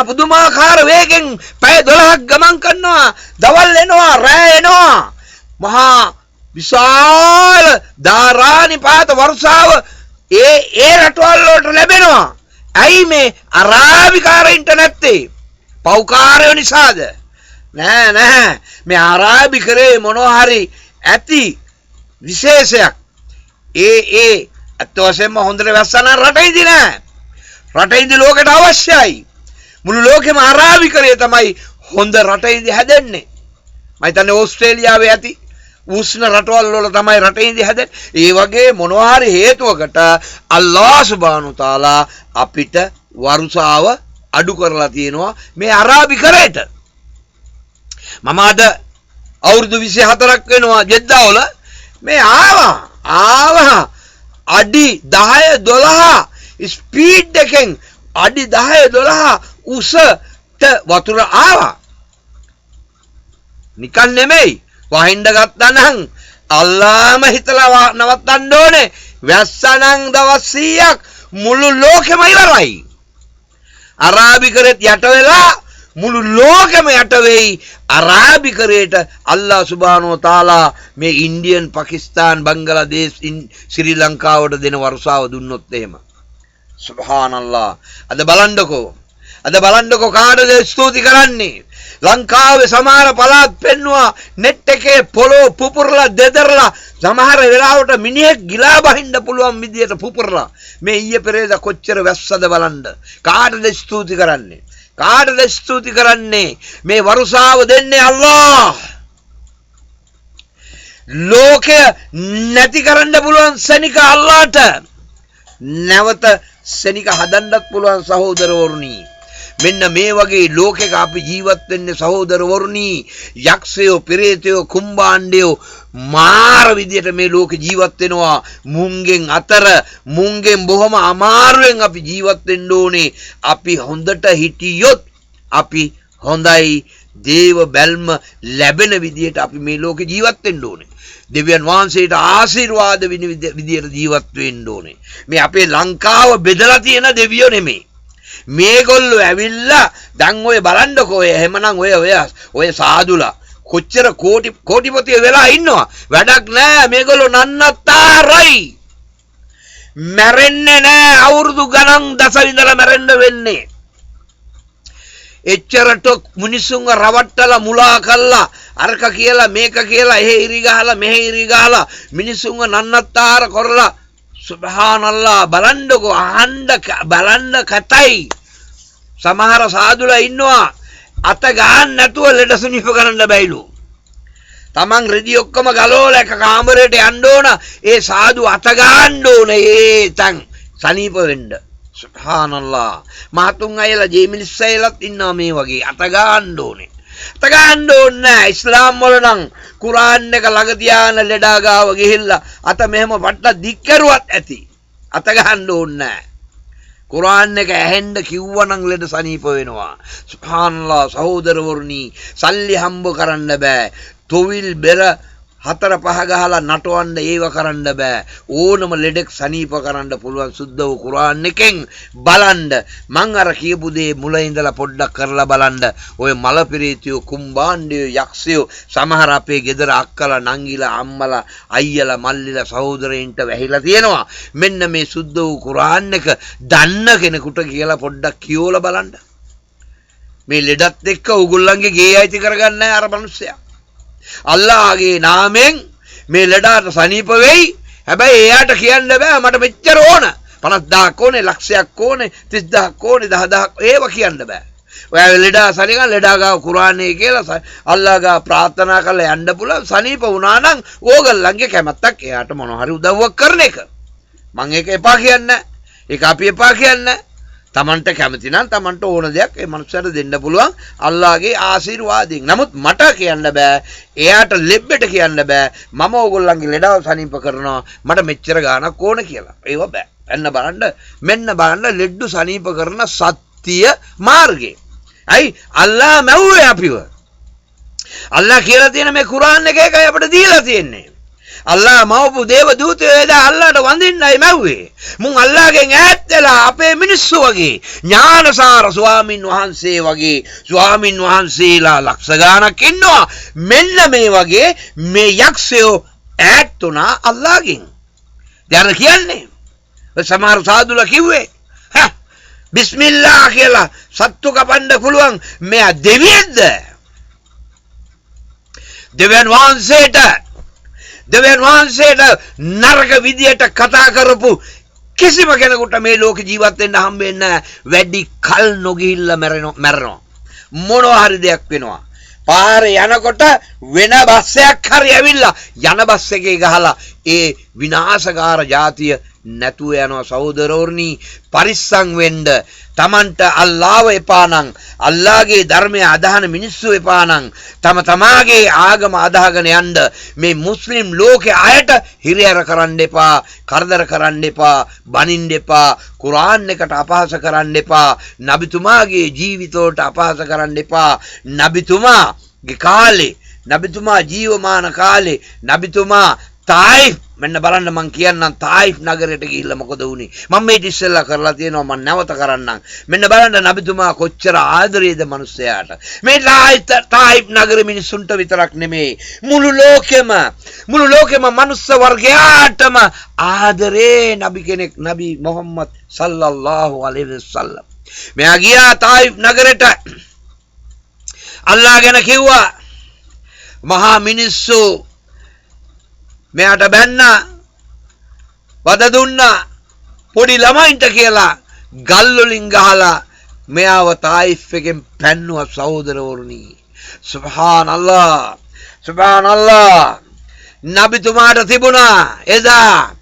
පුදුමාකාර වේගෙන් පැය 12ක් ගමන් කරනවා. දවල් එනවා, රෑ එනවා. මහා විශාල ධාරානිපාත වර්ෂාව ඒ රටවල් වලට ලැබෙනවා. ඇයි මේ අරාබිකාරයින්ට නැත්තේ? පෞකාරයෝ නිසාද? නෑ. මේ අරාබිකරේ මොනවා හරි ඇති විශේෂයක්. ඒ අත් වශයෙන්ම හොඳට වැස්සන රටින්දි නෑ. රටින්දි ලෝකයට අවශ්‍යයි. මුළු ලෝකෙම අරාබිකරේ තමයි හොඳ රටින්දි හැදෙන්නේ. මම හිතන්නේ ඕස්ට්‍රේලියාවේ ඇති උෂ්ණ රටවල් වල තමයි රටින්දි හැදෙන්නේ. ඒ වගේ මොනවා හරි හේතුවකට අල්ලාහ් සුබ්හානහු තාලා අපිට වරුසාව අඩු කරලා තියෙනවා මේ අරාබිකරේට. මම අද අවුරුදු 24ක් වෙනවා ජෙද්දා වල මේ ආවා අඩි 10 12 ස්පීඩ් එකෙන් අඩි 10 12 උසට වතුර ආවා. නිකන් නෙමෙයි. වහින්න ගත්තා නම් අල්ලාහම හිතලා නවත්තන්න ඕනේ. වැස්සනම් දවස් 100ක් මුළු ලෝකෙම ඉවරයි. අරාබිකරේට යට වෙලා මුළු ලෝකෙම යට වෙයි. අරාබිකරේට අල්ලාහ් සුබ්හානහු තාලා මේ ඉන්දියන්, පාකිස්තාන්, බංගලාදේශ, ශ්‍රී ලංකාවට දෙන වර්ෂාව දුන්නොත් එහෙම. සුබ්හානල්ලාහ්. අද බලන්නකෝ අද බලන්නකෝ කාටද ස්තුති කරන්නේ? ලංකාවේ සමහර පළාත් පෙන්නවා net එකේ පොළොව පුපුරලා දෙදරලා සමහර වෙලාවට මිනිහෙක් ගිලා බහින්න පුළුවන් විදියට පුපුරලා මේ ඊයේ පෙරේද කොච්චර වැස්සද බලන්න. කාටද ස්තුති කරන්නේ? කාටද ස්තුති කරන්නේ? මේ වරුසාව දෙන්නේ අල්ලාහ්. ලෝකය නැති කරන්න පුළුවන් සෙනික අල්ලාහට. නැවත සෙනික හදන්නත් පුළුවන් සහෝදරවරුනි. මෙන්න මේ වගේ ලෝකයක අපි ජීවත් වෙන්නේ සහෝදරවරුනි. යක්ෂයෝ, පෙරේතයෝ, කුම්භාණ්ඩයෝ මාර විදියට මේ ලෝකේ ජීවත් වෙනවා. මුංගෙන් අතර මුංගෙන් බොහොම අමාරුවෙන් අපි ජීවත් වෙන්න ඕනේ. අපි හොඳට හිටියොත් අපි හොඳයි. දේව බැල්ම ලැබෙන විදියට අපි මේ ලෝකේ ජීවත් වෙන්න ඕනේ. දෙවියන් වහන්සේට ආශිර්වාද වෙන විදියට ජීවත් වෙන්න ඕනේ. මේ අපේ ලංකාව බෙදලා තියෙන දෙවියෝ නෙමෙයි. මේගොල්ලෝ ඇවිල්ලා දැන් ඔය බලන්නකෝ එහෙමනම් ඔය සාදුලා කොච්චර කෝටිපතිය වෙලා ඉන්නවා. වැඩක් නෑ. මේගොල්ලෝ නන්නත්තරයි. මැරෙන්නේ නෑ. අවුරුදු ගණන් දස විඳලා මැරෙන්න වෙන්නේ. එච්චරට මිනිසුන්ව රවට්ටලා මුලා කළා අරක කියලා මේක කියලා එහෙ ඉරි ගහලා මෙහෙ ඉරි ගහලා මිනිසුන්ව නන්නත්තර කරලා සුබ්හානල්ලා බලන්නකෝ අහන්න බලන්න කතයි. සමහර සාදුලා ඉන්නවා අත ගන්න නැතුව ලෙඩ සුනිප කරන්න බැයිලු. තමන් රෙදි ඔක්කොම ගලවලා එක කාමරයට යන්න ඕන. ඒ සාදු අත ගන්න ඕන ඒ තන් සනීප වෙන්න. සුබ්හානල්ලා. මහතුන් අයලා ජීමිනිස් අයලත් ඉන්නවා මේ වගේ අත ගන්න ඕනේ. අත ගන්න ඕනේ ඉස්ලාම් වල නම් කුරාන් එක ළඟ තියාන ලෙඩා ගාව ගිහිල්ලා අත මෙහෙම පට්ට දික් කරුවත් ඇති. අත ගන්න ඕනේ. කුරාන් එක ඇහෙන්න කිව්වනම් ලෙඩ සනීප වෙනවා. සුබ්හානල්ලා. සහෝදරවරුනි සල්ලි හම්බ කරන්න බෑ. තොවිල් බෙර 4-5 ගහලා නටවන්න ඒව කරන්න බෑ. ඕනම ලෙඩෙක් සනීප කරන්න පුළුවන් සුද්ධ වූ කුරාන් එකෙන් බලන්න. මං අර කියපු දේ මුල ඉඳලා පොඩ්ඩක් කරලා බලන්න. ඔය මලපිරීතියෝ, කුම්භාණ්ඩයෝ, යක්ෂයෝ සමහර අපේ ගෙදර අක්කලා, නංගිලා, අම්මලා, අයියලා, මල්ලිලා, සහෝදරයින්ට වැහිලා තියෙනවා. මෙන්න මේ සුද්ධ වූ කුරාන් එක දන්න කෙනෙකුට කියලා පොඩ්ඩක් කියෝලා බලන්න. මේ ලෙඩත් එක්ක උගුල්ලන්ගේ ගේ අයිති කරගන්නේ අර මිනිස්සයා. අල්ලාහගේ නාමයෙන් මේ ලෙඩාට සනීප වෙයි. හැබැයි එයාට කියන්න බෑ මට මෙච්චර ඕන 50000ක් ඕනේ, ලක්ෂයක් ඕනේ, 30000ක් ඕනේ, 10000ක් ඒව කියන්න බෑ. ඔයා ලෙඩා සනිකන් ලෙඩා ගාව කුරානේ කියලා අල්ලාහ ගා ප්‍රාර්ථනා කරලා යන්න පුළුවන්. සනීප වුණා නම් ඕගොල්ලන්ගේ කැමැත්තක් එයාට මොන හරි උදව්වක් කරන එක. මම ඒක එපා කියන්නේ. ඒක අපි එපා කියන්නේ. තමන්ට කැමති නම් තමන්ට ඕන දෙයක් ඒ මනුස්සයාට දෙන්න පුළුවන් අල්ලාහගේ ආශිර්වාදයෙන්. නමුත් මට කියන්න බෑ. එයාට ලෙබ්බෙට කියන්න බෑ. මම ඕගොල්ලන්ගේ ලෙඩව සනීප කරනවා මට මෙච්චර ගාණක් ඕන කියලා. ඒව බෑ. මෙන්න බලන්න ලෙඩ්ඩු සනීප කරන සත්‍ය මාර්ගය. අයි අල්ලාහ මැව්වේ අපිව. අල්ලාහ කියලා තියෙන මේ කුරාන් එකයි අපිට දීලා තියෙන්නේ. අල්ලාහ මවපු දේව දූතයෝ එදා අල්ලාහට වඳින්නයි මැව්වේ. මුන් අල්ලාහගෙන් ඈත් වෙලා අපේ මිනිස්සු වගේ ඥානසාර ස්වාමින් වහන්සේ වගේ ස්වාමින් වහන්සේලා ලක්ෂ ගාණක් ඉන්නවා. මෙන්න මේ වගේ මේ යක්ෂයෝ ඈත් වුණා අල්ලාහගෙන්. දැන් කියන්නේ සමහර සාදුලා කිව්වේ බිස්මිල්ලා කියලා සත්තු කපන්න පුළුවන් මෙයා දෙවියෙක්ද? දෙවියන් වහන්සේට නරක විදියට කතා කරපු කිසිම කෙනෙකුට මේ ලෝකේ ජීවත් වෙන්න හම්බෙන්නේ නැහැ. වැඩි කල් නොගිහිල්ලා මැරෙනවා. මොනවා හරි දෙයක් වෙනවා. පාරේ යනකොට වෙන බස් එකක් හරි ඇවිල්ලා යන බස් එකේ ගහලා ඒ විනාශකාර જાතිය නැතුව යනවා. සහෝදරවරුනි පරිස්සම් වෙන්න. තමන්ට අල්ලාහව එපා නම් අල්ලාහගේ ධර්මය අදහන මිනිස්සු එපා නම් තමාගේ ආගම අදහගෙන යන්න මේ මුස්ලිම් ලෝකයේ අයට හිරිහැර කරන්න එපා, කරදර කරන්න එපා, බනින්න එපා, කුරාන් එකට අපහාස කරන්න එපා, නබිතුමාගේ ජීවිතවලට අපහාස කරන්න එපා. නබිතුමාගේ කාලේ, නබිතුමා ජීවමාන කාලේ නබිතුමා තායිෆ් මෙන්න බලන්න මං කියන්නම් තායිෆ් නගරයට ගිහිල්ලා මොකද වුනේ මම මේ ඉස්සෙල්ලා කරලා තියෙනවා මම නැවත කරන්නම්. මෙන්න බලන්න නබිතුමා කොච්චර ආදරේද මිනිස්සයාට. මේ තායිෆ් නගර මිනිසුන්ට විතරක් නෙමෙයි මුළු ලෝකෙම මනුස්ස වර්ගයාටම ආදරේ නබි කෙනෙක් නබි මොහම්මද් සල්ලල්ලාහු අලයිහි වසල්ලම්. මෙයා ගියා තායිෆ් නගරෙට. අල්ලාහ් ගැන කිව්වා. මහා මිනිස්සු මෙයාට බැන්නා, වද දුන්නා. පොඩි ළමයින්ට කියලා ගල් වලින් ගහලා මෙයාව තායිෆ් එකෙන් පැන්නුවා සහෝදරවරුනි. සුබ්හානල්ලාහ් සුබ්හානල්ලාහ්. නබිතුමාට තිබුණා එදා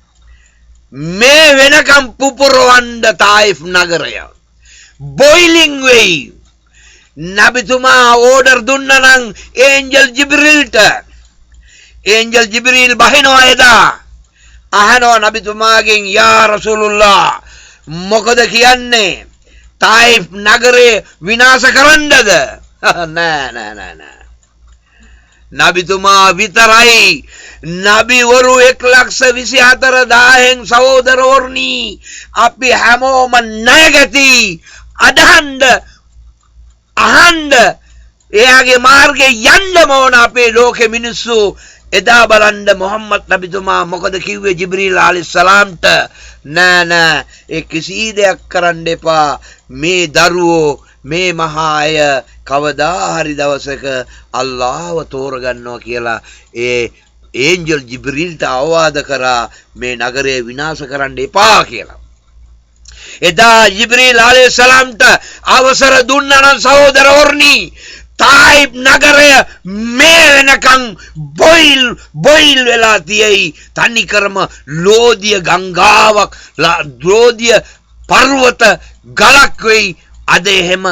මේ වෙනකම් පුපුරවන්න තායිෆ් නගරය බොයිලිං වෙයි. නබිතුමා ඕඩර් දුන්නා නම් ඒන්ජල් ජිබ්‍රීල් බහිනවා එදා. අහනවා නබිතුමාගෙන් යා රසූලුල්ලාහ් මොකද කියන්නේ? තායිෆ් නගරේ විනාශ කරන්නද? නෑ. නබිතුමා විතරයි නබිවරු 1,24,000 සහෝදරවරුනි අපි හැමෝම ණයගැති අහන්න එයාගේ මාර්ගේ යන්න ඕන අපේ ලෝකෙ මිනිස්සු. එදා බලන්න මොහම්මද් නබිතුමා මොකද කිව්වේ ජිබ්‍රීල් අලයිහිස්සලාම්ට? නෑ ඒ කිසි දෙයක් කරන්න එපා. මේ දරුවෝ මේ මහා අය කවදා හරි දවසක අල්ලාහව තෝරගන්නවා කියලා ඒ ඒන්ජල් ජිබ්‍රීල්ට අවවාද කරා මේ නගරය විනාශ කරන්න එපා කියලා. එදා ජිබ්‍රීල් අලයිහිස්සලාම්ට අවසර දුන්නා නම් සහෝදරවරුනි තායිෆ් නගරය මේ වෙනකන් බොයිල් වෙලා තියෙයි. තනිකරම ලෝධිය ගංගාවක්, ලෝධිය පර්වත ගලක් වෙයි. අද එහෙම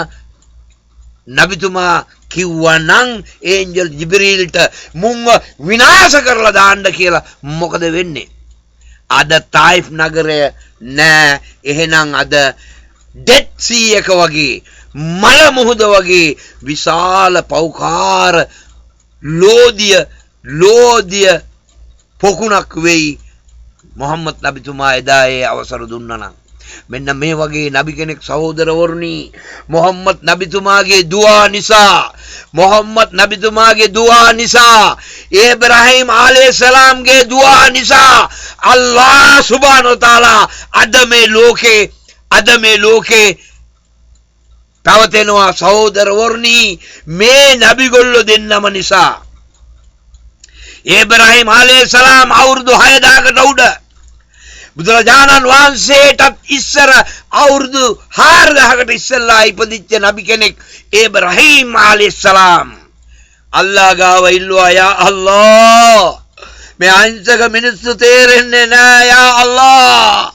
නබිතුමා කිව්වා නම් ඒන්ජල් ජිබ්‍රීල්ට මුන්ව විනාශ කරලා දාන්න කියලා මොකද වෙන්නේ? අද තායිෆ් නගරය නෑ. එහෙනම් අද ඩෙඩ් සී එක වගේ, මල මුහුද වගේ විශාල පෞකාර ලෝධිය පොකුණක් වෙයි. මොහම්මද් නබිතුමා එදා ඒ අවසර දුන්නා නම්. මෙන්න මේ වගේ නබි කෙනෙක් සහෝදරවරුනි මොහම්මද් නබිතුමාගේ දුආ නිසා ඉබ්‍රාහීම් අලයිහිස්සලාම්ගේ දුආ නිසා අල්ලාහ් සුබ්හානහු තාලා අද මේ ලෝකේ පවතිනවා සහෝදරවරුනි මේ නබිගොල්ලෝ දෙන්නම නිසා. ඉබ්‍රාහීම් අලයිහිස්සලාම් අවුරුදු 6000කට උඩ බුදුරජාණන් වහන්සේටත් ඉස්සර අවුරුදු 4000කට ඉස්සෙල්ලා ඉපදිච්ච නබි කෙනෙක් ඉබ්‍රාහීම් අලයිහිස්සලාම්. අල්ලාහ් ගාව ඉල්ලුවා යා අල්ලාහ් මේ අහිංසක මිනිස්සු තේරෙන්නේ නෑ යා අල්ලාහ්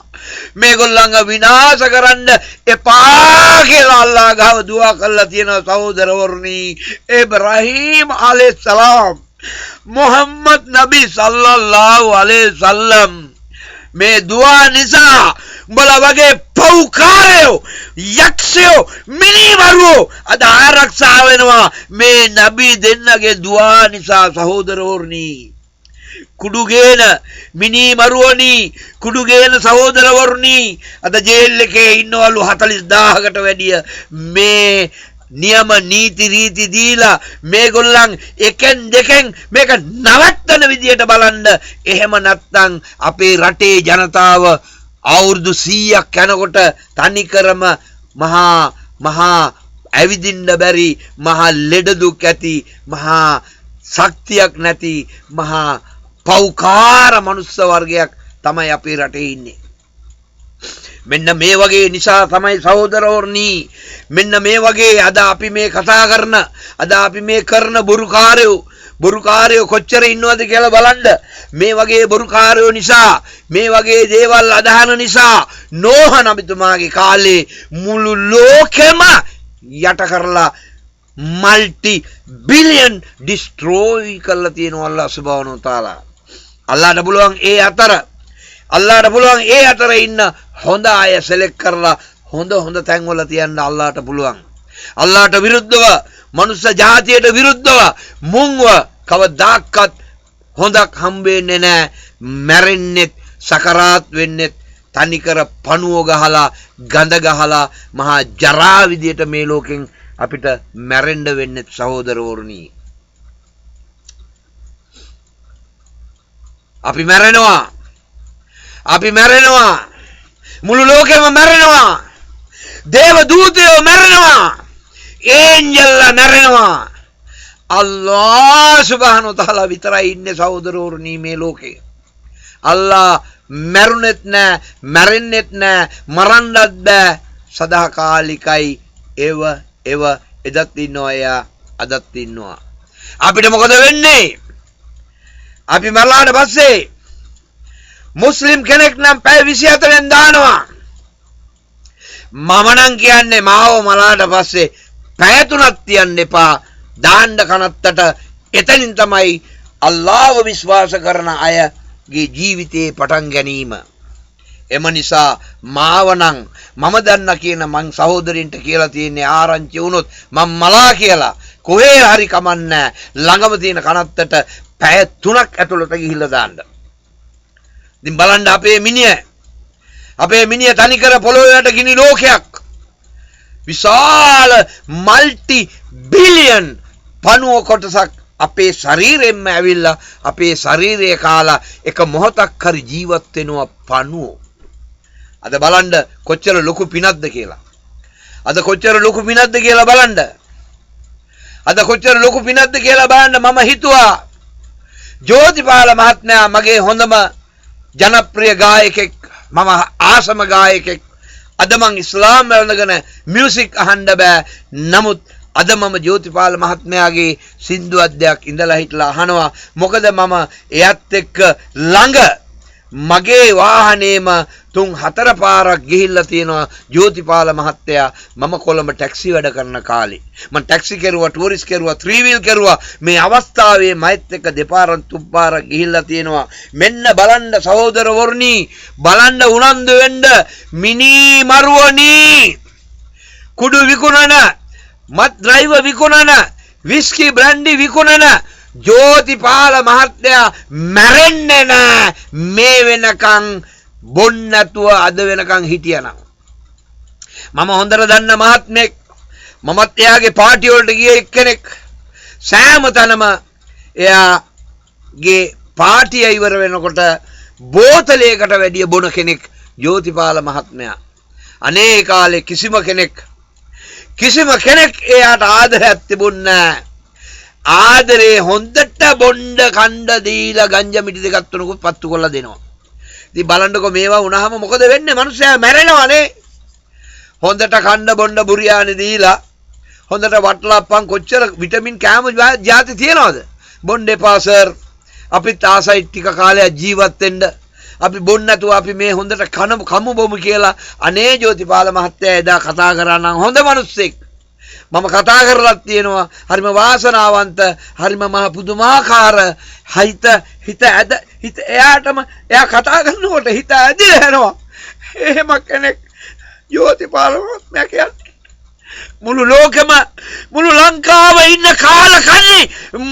මේගොල්ලන්ව විනාශ කරන්න එපා කියලා අල්ලාහ් ගාව දුආ කළා තියෙනවා සහෝදරවරුනි. ඉබ්‍රාහීම් අලයිහිස්සලාම් මුහම්මද් නබි සල්ලල්ලාහු අලයිහි වසල්ලම් මේ දුආ නිසා උඹලා වගේ පෞකාරයෝ යක්ෂයෝ මිනිමරුවෝ අද ආරක්ෂා වෙනවා මේ නබි දෙන්නගේ දුආ නිසා සහෝදරවරුනි. කුඩුගේන මිනිමරුවනි කුඩුගේන සහෝදරවරුනි අද ජේල් එකේ ඉන්නවලු 40000කට වැඩිය. මේ නියම නීති රීති දීලා මේගොල්ලන් එකෙන් දෙකෙන් මේක නවත්තන විදියට බලන්න. එහෙම නැත්නම් අපේ රටේ ජනතාව අවුරුදු 100ක් යනකොට තනිකරම මහා ඇවිදින්න බැරි, මහා ලෙඩ දුක් ඇති, මහා ශක්තියක් නැති, මහා පෞකාර මනුස්ස වර්ගයක් තමයි අපේ රටේ ඉන්නේ. මෙන්න මේ වගේ නිසා තමයි සහෝදරවරුනි මෙන්න මේ වගේ අද අපි මේ කතා කරන, අද අපි මේ කරන බොරුකාරයෝ කොච්චර ඉන්නවද කියලා බලන්න. මේ වගේ බොරුකාරයෝ නිසා, මේ වගේ දේවල් අදහන නිසා නෝහ නබිතුමාගේ කාලේ මුළු ලෝකෙම යට කරලා මල්ටි බිලියන් ඩිස්ට්‍රෝයි කරලා තියෙනවා අල්ලාහ් සුබ්හානහු තාලා. අල්ලාහට පුළුවන් ඒ අතර ඉන්න හොඳ අය සෙලෙක්ට් කරලා හොඳ තැන්වල තියන්න අල්ලාහට පුළුවන්. අල්ලාහට විරුද්ධව, මනුස්ස ජාතියට විරුද්ධව මුන්ව කවදාකවත් හොඳක් හම්බෙන්නේ නැහැ. මැරෙන්නෙත්, සකරාත් වෙන්නෙත් තනිකර පණුව ගහලා, ගඳ ගහලා, මහා ජරා විදියට මේ ලෝකෙන් අපිට මැරෙන්න වෙන්නේ සහෝදරවරුනි. අපි මැරෙනවා. මුළු ලෝකෙම මැරෙනවා. දේව දූතයෝ මැරෙනවා. ඒන්ජල්ලා මැරෙනවා. අල්ලාහ් සුබ්හානහු තාලා විතරයි ඉන්නේ සහෝදරවරුනි මේ ලෝකේ. අල්ලාහ් මැරුණෙත් නෑ, මැරෙන්නෙත් නෑ, මරන්නත් බෑ. සදාකාලිකයි. එව එදත් ඉන්නවා, එයා අදත් ඉන්නවා. අපිට මොකද වෙන්නේ? අපි මරලාට පස්සේ මුස්ලිම් කෙනෙක් නම් පැය 24න් දානවා. මම නම් කියන්නේ මාව මරලාට පස්සේ පැය 3ක් තියන්න එපා. දාන්න කනත්තට එතනින් තමයි අල්ලාහ්ව විශ්වාස කරන අයගේ ජීවිතේ පටන් ගැනීම. එම නිසා මාව නම් මම දන්න කියන මං සහෝදරින්ට කියලා තියෙන්නේ ආරංචි වුණොත් මම මලා කියලා කොහේ හරි කමන්නේ ළඟම තියෙන කනත්තට පැය 3ක් ඇතුළත ගිහිල්ලා දාන්න. ඉතින් බලන්න අපේ මිනිහ තනිකර පොළොවට ගිනි ලෝකයක්. විශාල මල්ටි බිලියන් පණුව කොටසක් අපේ ශරීරෙන්ම ඇවිල්ලා අපේ ශරීරය කාලා එක මොහොතක් හරි ජීවත් වෙනවා පණුව. අද බලන්න කොච්චර ලොකු පිනක්ද කියලා. අද කොච්චර ලොකු පිනක්ද කියලා බලන්න. මම හිතුවා ජෝතිපාල මහත්මයා මගේ හොඳම ජනප්‍රිය ගායකෙක්, මම ආසම ගායකෙක්. අද මං ඉස්ලාම් වලගෙන මියුසික් අහන්න බෑ. නමුත් අද මම ජෝතිපාල මහත්මයාගේ සින්දු අධ්‍යයක් ඉඳලා හිටලා අහනවා. මොකද මම එයත් එක්ක ළඟ මගේ වාහනේම 3-4 පාරක් ගිහිල්ලා තියෙනවා ජෝතිපාල මහත්තයා. මම කොළඹ ටැක්සි වැඩ කරන කාලේ මම ටැක්සි කෙරුවා, ටූරිස්ට් කෙරුවා, 3 wheel කෙරුවා. මේ අවස්ථාවේ මයිත් එක්ක දෙපාරක් තුන් පාරක් ගිහිල්ලා තියෙනවා. මෙන්න බලන්න සහෝදරවරුනි, බලන්න උනන්දු වෙන්න. මිනි මරුවනි, කුඩු විකුණන, මත් ඩ්‍රයිවර් විකුණන, විස්කි බ්‍රැන්ඩි විකුණන ජෝතිපාල මහත්තයා මැරෙන්නේ නෑ. මේ වෙනකන් බොන්න නැතුව අද වෙනකන් හිටියනම්. මම හොඳට දන්න මහත්මෙක්. මමත් එයාගේ පාටි වලට ගිය එක්කෙනෙක්. සෑම තැනම එයාගේ පාටිය ඉවර වෙනකොට බෝතලයකට වැඩිය බොන කෙනෙක් ජෝතිපාල මහත්මයා. අනේ කාලේ කිසිම කෙනෙක් එයාට ආදරයක් තිබුණේ නෑ. ආදරේ හොඳට බොණ්ඩ කණ්ඩ දීලා ගංජා මිටි දෙකක් තුනකුත් පත්තු කරලා දෙනවා. ඉතින් බලන්නකෝ මේවා වුණාම මොකද වෙන්නේ? මිනිස්සයා මැරෙනවානේ. හොඳට කණ්ඩ බොණ්ඩ බුරියානි දීලා හොඳට වටලප්පන් කොච්චර විටමින් කෑම ಜಾති තියනවද? බොන්න එපා සර්. අපිත් ආසයි ටික කාලයක් ජීවත් වෙන්න. අපි බොන්න නැතුව අපි මේ හොඳට කමු බොමු කියලා අනේ ජෝතිපාල මහත්තයා එදා කතා කරා නම් හොඳ මිනිස්සෙක්. මම කතා කරලා තියෙනවා. හරිම වාසනාවන්ත, හරිම මහ පුදුමාකාර හිත එයා කතා කරනකොට හිත ඇදිලා යනවා. එහෙම කෙනෙක් ජෝතිපාල මහත්මයා කියන්නේ. මුළු ලංකාව ඉන්න කාල කන්නේ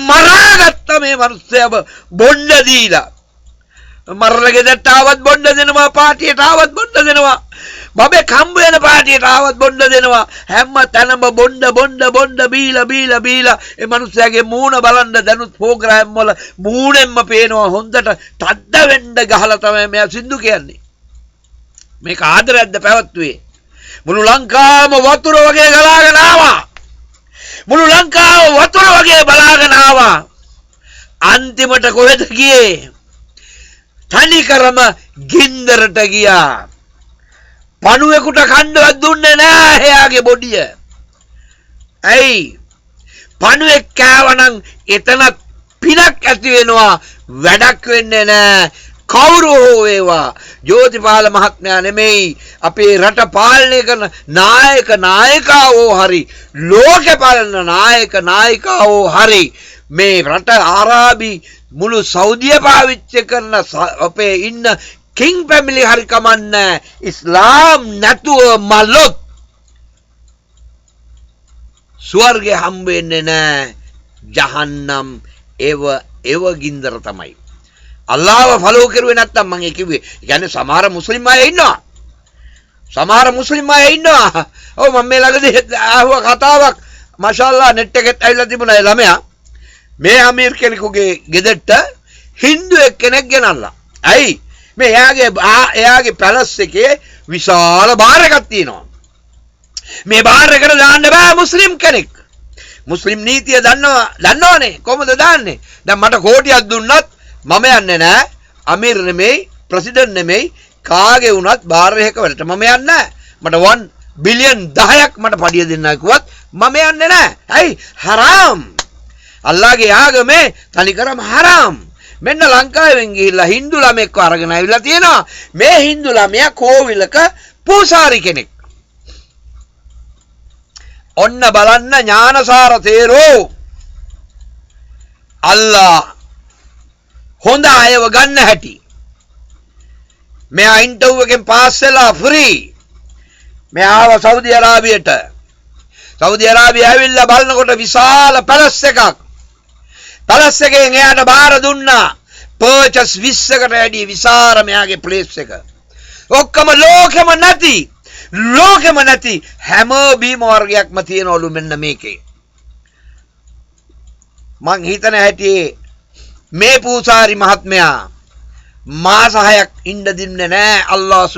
මරාගත්ත මේ මිනිස්සයව බොණ්ඩ දීලා. මරලා ගෙදරට ආවත් බොණ්ඩ දෙනවා, පාටියට ආවත් බොණ්ඩ දෙනවා, බබේ කම්බ වෙන පාටියට ආවත් බොණ්ඩ දෙනවා. හැම තැනම බොණ්ඩ බීලා ඒ මිනිස්සයාගේ මූණ බලන්න දැනුත් ප්‍රෝග්‍රෑම් වල මූණෙන්ම පේනවා හොඳට තද්ද වෙන්න ගහලා තමයි මෙයා සින්දු කියන්නේ. මේක ආදරයක්ද පැවැත්වුවේ? මුළු ලංකාවම වතුර වගේ ගලාගෙන ආවා. බලාගෙන ආවා. අන්තිමට කොහෙද ගියේ? තනිකරම ගින්දරට ගියා. පණුවෙකුට කණ්ඩවත් දුන්නේ නෑ එයාගේ බොඩිය. ඇයි? පණුවෙක් කෑවනම් එතන පිනක් ඇති වෙනවා, වැඩක් වෙන්නේ නෑ. කවුරු හෝ වේවා ජෝතිපාල මහත්මයා නෙමෙයි, අපේ රට පාලනය කරන නායකවෝ හරි, ලෝකේ පාලන නායකවෝ හරි මේ රට ආරාබි මුළු සෞදිය පාවිච්චි කරන අපේ ඉන්න කිං ෆැමිලි හරි කමන්නේ ඉස්ලාම් නැතුව මලොත් ස්වර්ගය හම්බ වෙන්නේ නැහැ. ජහන්නම් ඒව ගින්දර තමයි. අල්ලාහව ෆලෝ කරුවේ නැත්තම් මම ඒ කිව්වේ. කියන්නේ සමහර මුස්ලිම් අය ඉන්නවා. ඔව් මම මේ ළඟදී ආහුව කතාවක් මාෂාඅල්ලා net එකෙත් ඇවිල්ලා තිබුණා. ඒ ළමයා මේ අමීර් කෙනෙකුගේ ගෙදරට හින්දු එක්කෙනෙක් ගෙනල්ලා. ඇයි? මේ එයාගේ පැලස් එකේ විශාල බාර් එකක් තියෙනවා. මේ බාර් එකට දාන්න බෑ මුස්ලිම් කෙනෙක්. මුස්ලිම් නීතිය දන්නවනේ කොහොමද දාන්නේ? දැන් මට කෝටියක් දුන්නත් මම යන්නේ නෑ. අමීර් නෙමෙයි, ප්‍රෙසිඩන්ට් නෙමෙයි, කාගේ වුණත් බාර් එකක වලට මම යන්නේ නෑ. මට 1 බිලියන් 10ක් මට පඩිය දෙන්න කිව්වත් මම යන්නේ නෑ. ඇයි? හරාම්. අල්ලාහගේ ආගමේ තනිකරම හරාම්. මෙන්න ලංකාවෙන් ගිහිල්ලා හින්දු ළමෙක්ව අරගෙන ආවිලා තියෙනවා. මේ හින්දු ළමයා කෝවිලක පූසාරි කෙනෙක්. ඔන්න බලන්න ඥානසාර තේරෝ අල්ලා හොඳ අයව ගන්න හැටි. මෙයා ඉන්ටර්විව් එකෙන් පාස් වෙලා ෆ්‍රී. මෙයා ආව සෞදි අරාබියට. සෞදි අරාබිය ඇවිල්ලා බලනකොට විශාල පැලස් එකක්. පැලස් එකෙන් එයාට බාර දුන්නා පර්චස් 20කට වැඩි විශාල මෙයාගේ ප්ලේස් එක. ඔක්කොම ලෝකෙම නැති හැම බීම වර්ගයක්ම තියෙනවලු මෙන්න මේකේ. මං හිතන හැටි මේ පූසාරි මහත්මයා මාස 6ක් ඉන්න දෙන්නේ නැහැ. අල්ලාහ්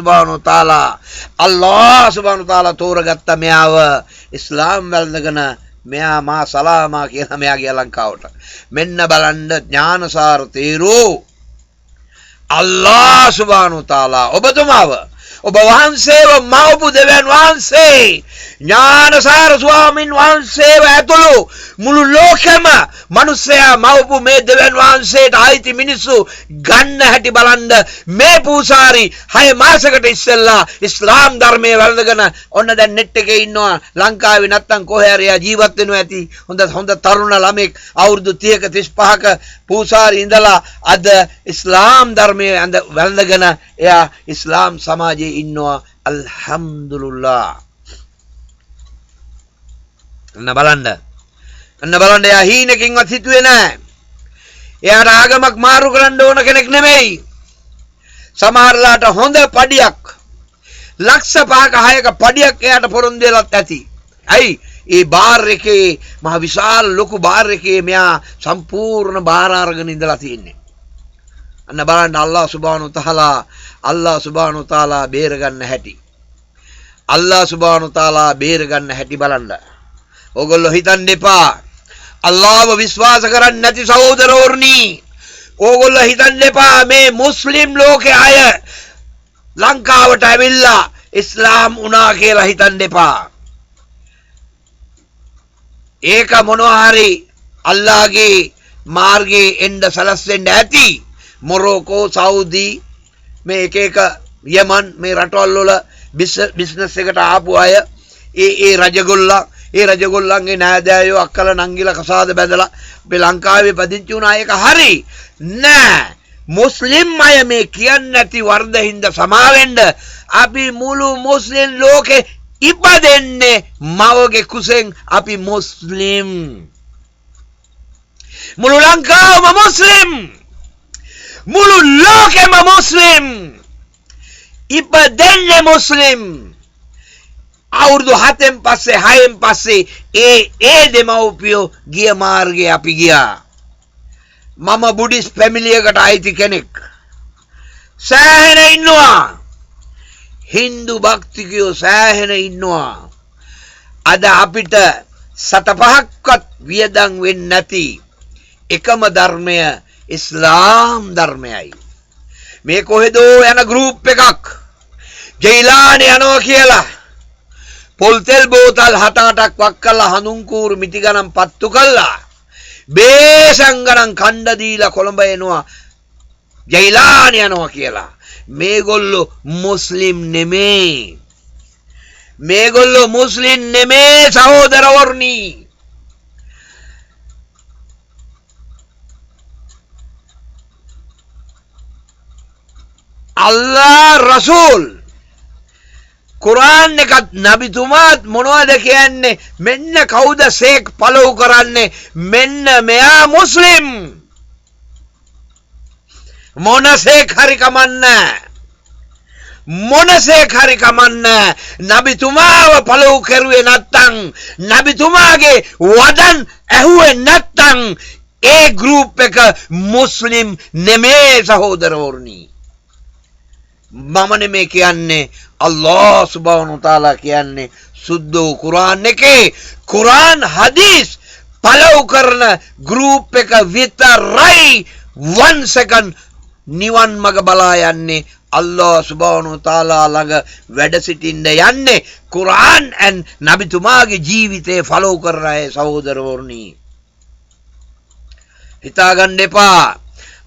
සුබ්හානහු තාලා තෝරගත්ත මෙයාව ඉස්ලාම් වැළඳගෙන මෙයා මා සලාමා කියලා මෙයා ගියා ලංකාවට. මෙන්න බලන්න ඥානසාර තේරෝ අල්ලාහ් සුබ්හානහු තාලා ඔබතුමාව ඔබ වහන්සේව මවපු දෙවියන් වහන්සේ ඥානසාර ස්වාමීන් වහන්සේව ඇතුළු මුළු ලෝකෙම මිනිස්සයා මවපු මේ දෙවියන් වහන්සේට ආйти මිනිස්සු ගන්න හැටි බලන්න. මේ පූසාරි 6 මාසයකට ඉස්සෙල්ලා ඉස්ලාම් ධර්මයේ වැළඳගෙන ඔන්න දැන් නෙට් එකේ ඉන්නවා. ලංකාවේ නැත්තම් කොහේ හරි ජීවත් වෙනවා ඇති. හොඳ තරුණ ළමෙක් අවුරුදු 30ක 35ක පූසාරි ඉඳලා අද ඉස්ලාම් ධර්මයේ වැළඳගෙන එයා ඉස්ලාම් සමාජයේ ඉන්නවා. අල්හම්දුලිල්ලාහ්. අන්න බලන්න එයා හීනකින්වත් හිතුවේ නැහැ. එයාට ආගමක් මාරු කරන්න ඕන කෙනෙක් නෙමෙයි. සමහරලාට හොඳ පඩියක් ලක්ෂ 5ක 6ක පඩියක් එයාට පොරොන්දු වෙලත් ඇති. ඇයි? ඒ බාර් එකේ මහ විශාල ලොකු බාර් එකේ මෙයා සම්පූර්ණ බාර අරගෙන ඉඳලා තියෙන්නේ. අන්න බලන්න අල්ලාහ් සුබ්හානහු තාලා බේර ගන්න හැටි. අල්ලාහ් සුබ්හානහු තාලා බේර ගන්න හැටි බලන්න. ඕගොල්ලෝ හිතන්න එපා අල්ලාහව විශ්වාස කරන්නේ නැති සහෝදරවරුනි. ඕගොල්ලෝ හිතන්න එපා මේ මුස්ලිම් ලෝකයේ අය ලංකාවට ඇවිල්ලා ඉස්ලාම් වුණා කියලා හිතන්න එපා. ඒක මොනවා හරි අල්ලාහගේ මාර්ගයේ එන්න සලස්වෙන්න ඇති. මොරෝකෝ, සෞදි, මේ එක යමන් මේ රටවල් වල බිස්නස් එකට ආපු අය ඒ රජගොල්ලන්ගේ නෑදෑයෝ අක්කලා නංගිලා කසාද බැඳලා මේ ලංකාවේ පදිංචි වුණා. ඒක හරි නෑ. මුස්ලිම් අය මේ කියන්නේ නැති වර්ධින්ද සමාවෙන්න අපි මුළු මුස්ලිම් ලෝකේ ඉපදෙන්නේ මවගේ කුසෙන්. අපි මුස්ලිම්. මුළු ලංකාවම මුස්ලිම්. මුළු ලෝකෙම මුස්ලිම්. ඉපදෙන්නේ මුස්ලිම්. අවුරුදු 7න් පස්සේ 6න් පස්සේ ඒ දෙමව්පියෝ ගිය මාර්ගේ අපි ගියා. මම බුද්දිස් ෆැමිලි එකට අයිති කෙනෙක්. සෑහෙන ඉන්නවා. හින්දු භක්තිකයෝ සෑහෙන ඉන්නවා. අද අපිට 7-5ක්වත් වියදම් වෙන්නේ නැති එකම ධර්මය ඉස්ලාම් ධර්මයයි. මේ කොහෙදෝ යන ගෲප් එකක් ජයිලානි යනවා කියලා පොල් තෙල් බෝතල් 7-8ක් වක් කරලා හඳුන් කූරු මිටි ගණන් පත්තු කළා. බේසන් ගණන් කණ්ඩ දීලා කොළඹ එනවා ජයිලානි යනවා කියලා. මේගොල්ලෝ මුස්ලිම් නෙමේ සහෝදරවරුනි. අල්ලාහ් රසූල් කුරාන් එකත් නබිතුමාත් මොනවද කියන්නේ? මෙන්න කවුද සේක් පළව් කරන්නේ? මෙන්න මෙයා මුස්ලිම්. මොනසේක් හරි කමන්නේ. නබිතුමාව පළව් කරුවේ නැත්තම් නබිතුමාගේ වදන් ඇහුවේ නැත්තම් ඒ ගෲප් එක මුස්ලිම් නෙමේ සහෝදරවරුනි. මම නෙමේ කියන්නේ. අල්ලාහ් සුබ්හානහු තාලා කියන්නේ සුද්ධ වූ කුරාන් එකේ කුරාන් හදීස් පළව් කරන ගෲප් එක විතරයි 1 second නිවන් මඟ බලා යන්නේ අල්ලාහ් සුබ්හානහු තාලා ළඟ වැඩ සිටින්න යන්නේ කුරාන් and නබිතුමාගේ ජීවිතේ ෆලෝ කරන අය සහෝදරවරුනි හිතා ගන්න එපා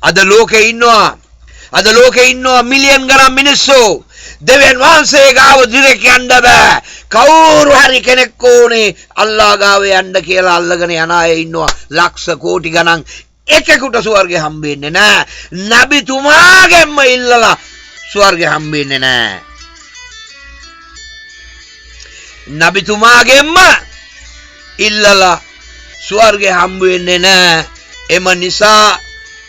අද ලෝකේ ඉන්නවා මිලියන් ගණන් මිනිස්සු දෙවියන් වහන්සේ ගාව දිරක යන්න බෑ කවුරු හරි කෙනෙක් ඕනේ අල්ලාහ් ගාව යන්න කියලා අල්ලගෙන යන අය ඉන්නවා ලක්ෂ කෝටි ගණන් එකෙකුට ස්වර්ගය හම්බෙන්නේ නෑ නබිතුමාගෙන්ම ඉල්ලලා ස්වර්ගය හම්බෙන්නේ නෑ නබිතුමාගෙන්ම ඉල්ලලා ස්වර්ගය හම්බ වෙන්නේ නෑ එම නිසා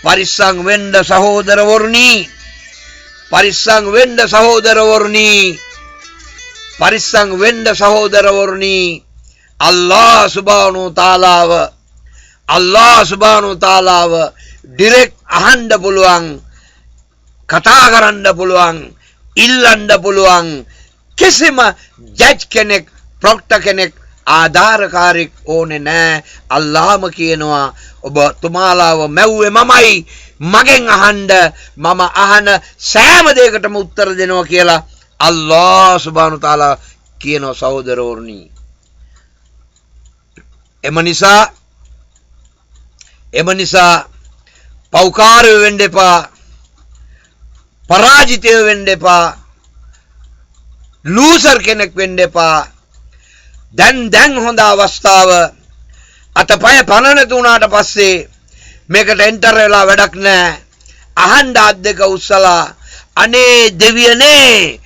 පරිස්සම් වෙන්න සහෝදරවරුනි පරිස්සම් වෙන්න සහෝදරවරුනි අල්ලාහ් සුබ්හානහු තාලාව ඩිරෙක්ට් අහන්න පුළුවන් කතා කරන්න පුළුවන් ඉල්ලන්න පුළුවන් කිසිම ජජ් කෙනෙක් ප්‍රොක්ටර් කෙනෙක් ආධාරකාරයෙක් ඕනේ නෑ අල්ලාහ්ම කියනවා ඔබ තුමාලාව මැව්වේ මමයි මගෙන් අහන්න මම අහන සෑම දෙයකටම උත්තර දෙනවා කියලා අල්ලාහ් සුබ්හානහු තාලා කියනවා සහෝදරවරුනි එම නිසා පෞකාරය වෙන්න එපා පරාජිතය වෙන්න එපා ලූසර් කෙනෙක් වෙන්න එපා දැන් හොඳ අවස්ථාව අතපය පනන තුනාට පස්සේ මේකට එන්ටර් වෙලා වැඩක් නැහැ අහන්න අත් දෙක උස්සලා අනේ දෙවියනේ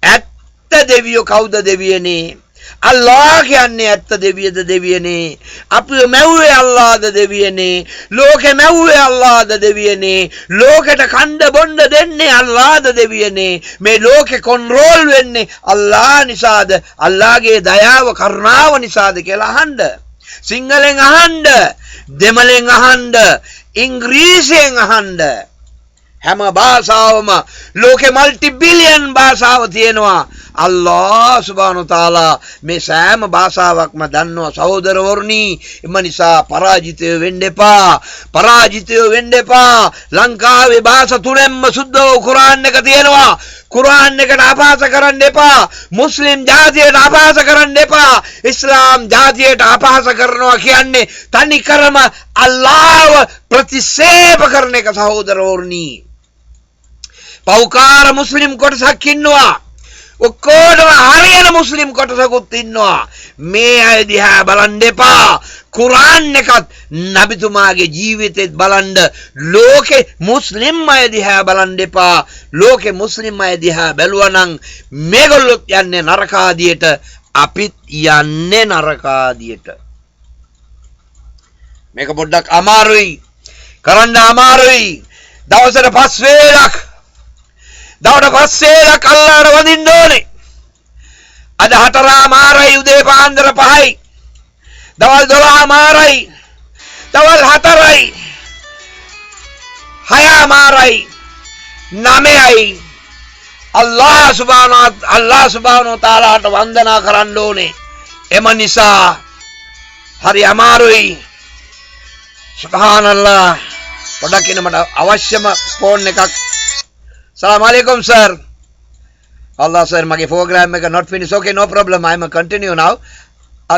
ඇත්ත දෙවියෝ කවුද දෙවියනේ අල්ලාහ් කියන්නේ ඇත්ත දෙවියද දෙවියනේ අපිව මැව්වේ අල්ලාහ්ද දෙවියනේ ලෝකෙ මැව්වේ අල්ලාහ්ද දෙවියනේ ලෝකෙට කණ්ඩ බොණ්ඩ දෙන්නේ අල්ලාහ්ද දෙවියනේ මේ ලෝකෙ කොන්ට්‍රෝල් වෙන්නේ අල්ලාහ් නිසාද අල්ලාහ්ගේ දයාව කරුණාව නිසාද කියලා අහන්න සිංහලෙන් අහන්න දෙමළෙන් අහන්න ඉංග්‍රීසියෙන් අහන්න හැම භාෂාවම ලෝකෙ මල්ටි බිලියන් භාෂාව තියෙනවා අල්ලාහ් සුබ්හානහු තාලා මේ සෑම භාෂාවක්ම දන්නවා සහෝදරවරුනි එම නිසා පරාජිතය වෙන්න එපා ලංකාවේ භාෂා තුනෙන්ම සුද්ධ වූ කුරාන් එක තියෙනවා කුරාන් එකට අපහාස කරන්න එපා මුස්ලිම් ජාතියට අපහාස කරන්න එපා ඉස්ලාම් ජාතියට අපහාස කරනවා කියන්නේ තනිකරම අල්ලාහ්ව ප්‍රතික්ෂේප කරන එක සහෝදරවරුනි පෞකාර මුස්ලිම් කොටසක් ඉන්නවා ඔක්කොටම හරියන මුස්ලිම් කොටසකුත් ඉන්නවා මේ අය දිහා බලන්න එපා කුරාන් එකත් නබිතුමාගේ ජීවිතෙත් බලන්න ලෝකේ මුස්ලිම් අය දිහා බලන්න එපා ලෝකේ මුස්ලිම් අය දිහා බැලුවා නම් මේගොල්ලොත් යන්නේ නරකාදියට අපිත් යන්නේ නරකාදියට මේක පොඩ්ඩක් අමාරුයි කරන්න අමාරුයි දවසට 5 වේලක් අල්ලාහට වදින්න ඕනේ අද 4:00 උදේ පාන්දර 5යි දවල් 12:00 දවල් 4යි 6:00 9යි අල්ලාහ් සුබ්හානහු තාලාට වන්දනා කරන්න ඕනේ එම නිසා හරි අමාරුයි සුබ්හානල්ලාහ් පොඩක් ඉන්න මට අවශ්‍යම ෆෝන් එකක් Assalamu alaikum, sir. Allah, sir, my program is not finished. Okay, no problem. I am continue now.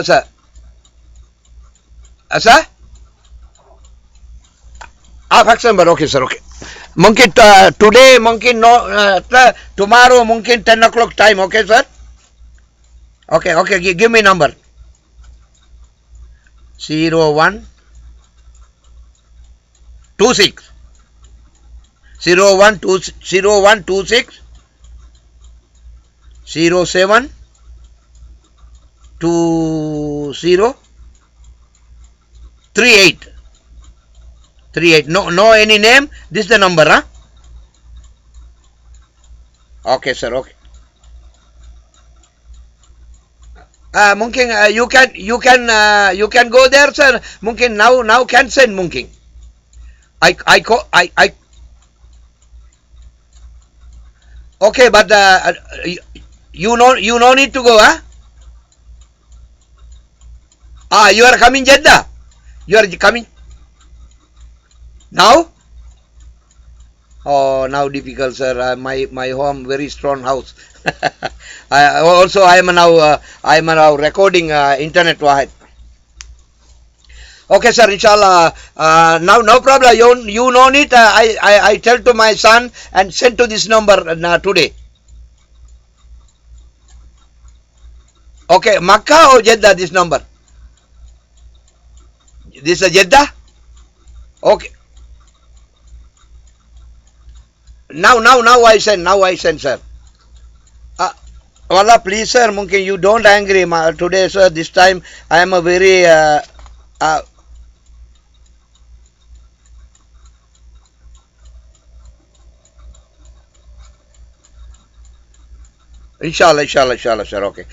Sir. Sir? Faction, but okay, sir, okay. Monkey, today, monkey, no, tomorrow, monkey, 10 o'clock time, okay, sir? Okay, give me number. 0126 0126 07 20 38 no any name, this is the number, huh? Okay, sir, okay. Mungkin you can go there, sir. Mungkin now can send mungkin. I okay, but you no need to go, huh? You are coming Jeddah? You are coming now? Oh, now difficult, sir. My home very strong house. I am now recording internet wahid. Okay, sir. Inshallah. Now no problem. You know it. I tell to my son and send to this number today. Okay, Makkah or Jeddah? This number. This is Jeddah. Okay. Now I send. Now I send, sir. Wallah, please, sir. Mungkin you don't angry today, sir. This time I am a very inshallah, sir. Okay.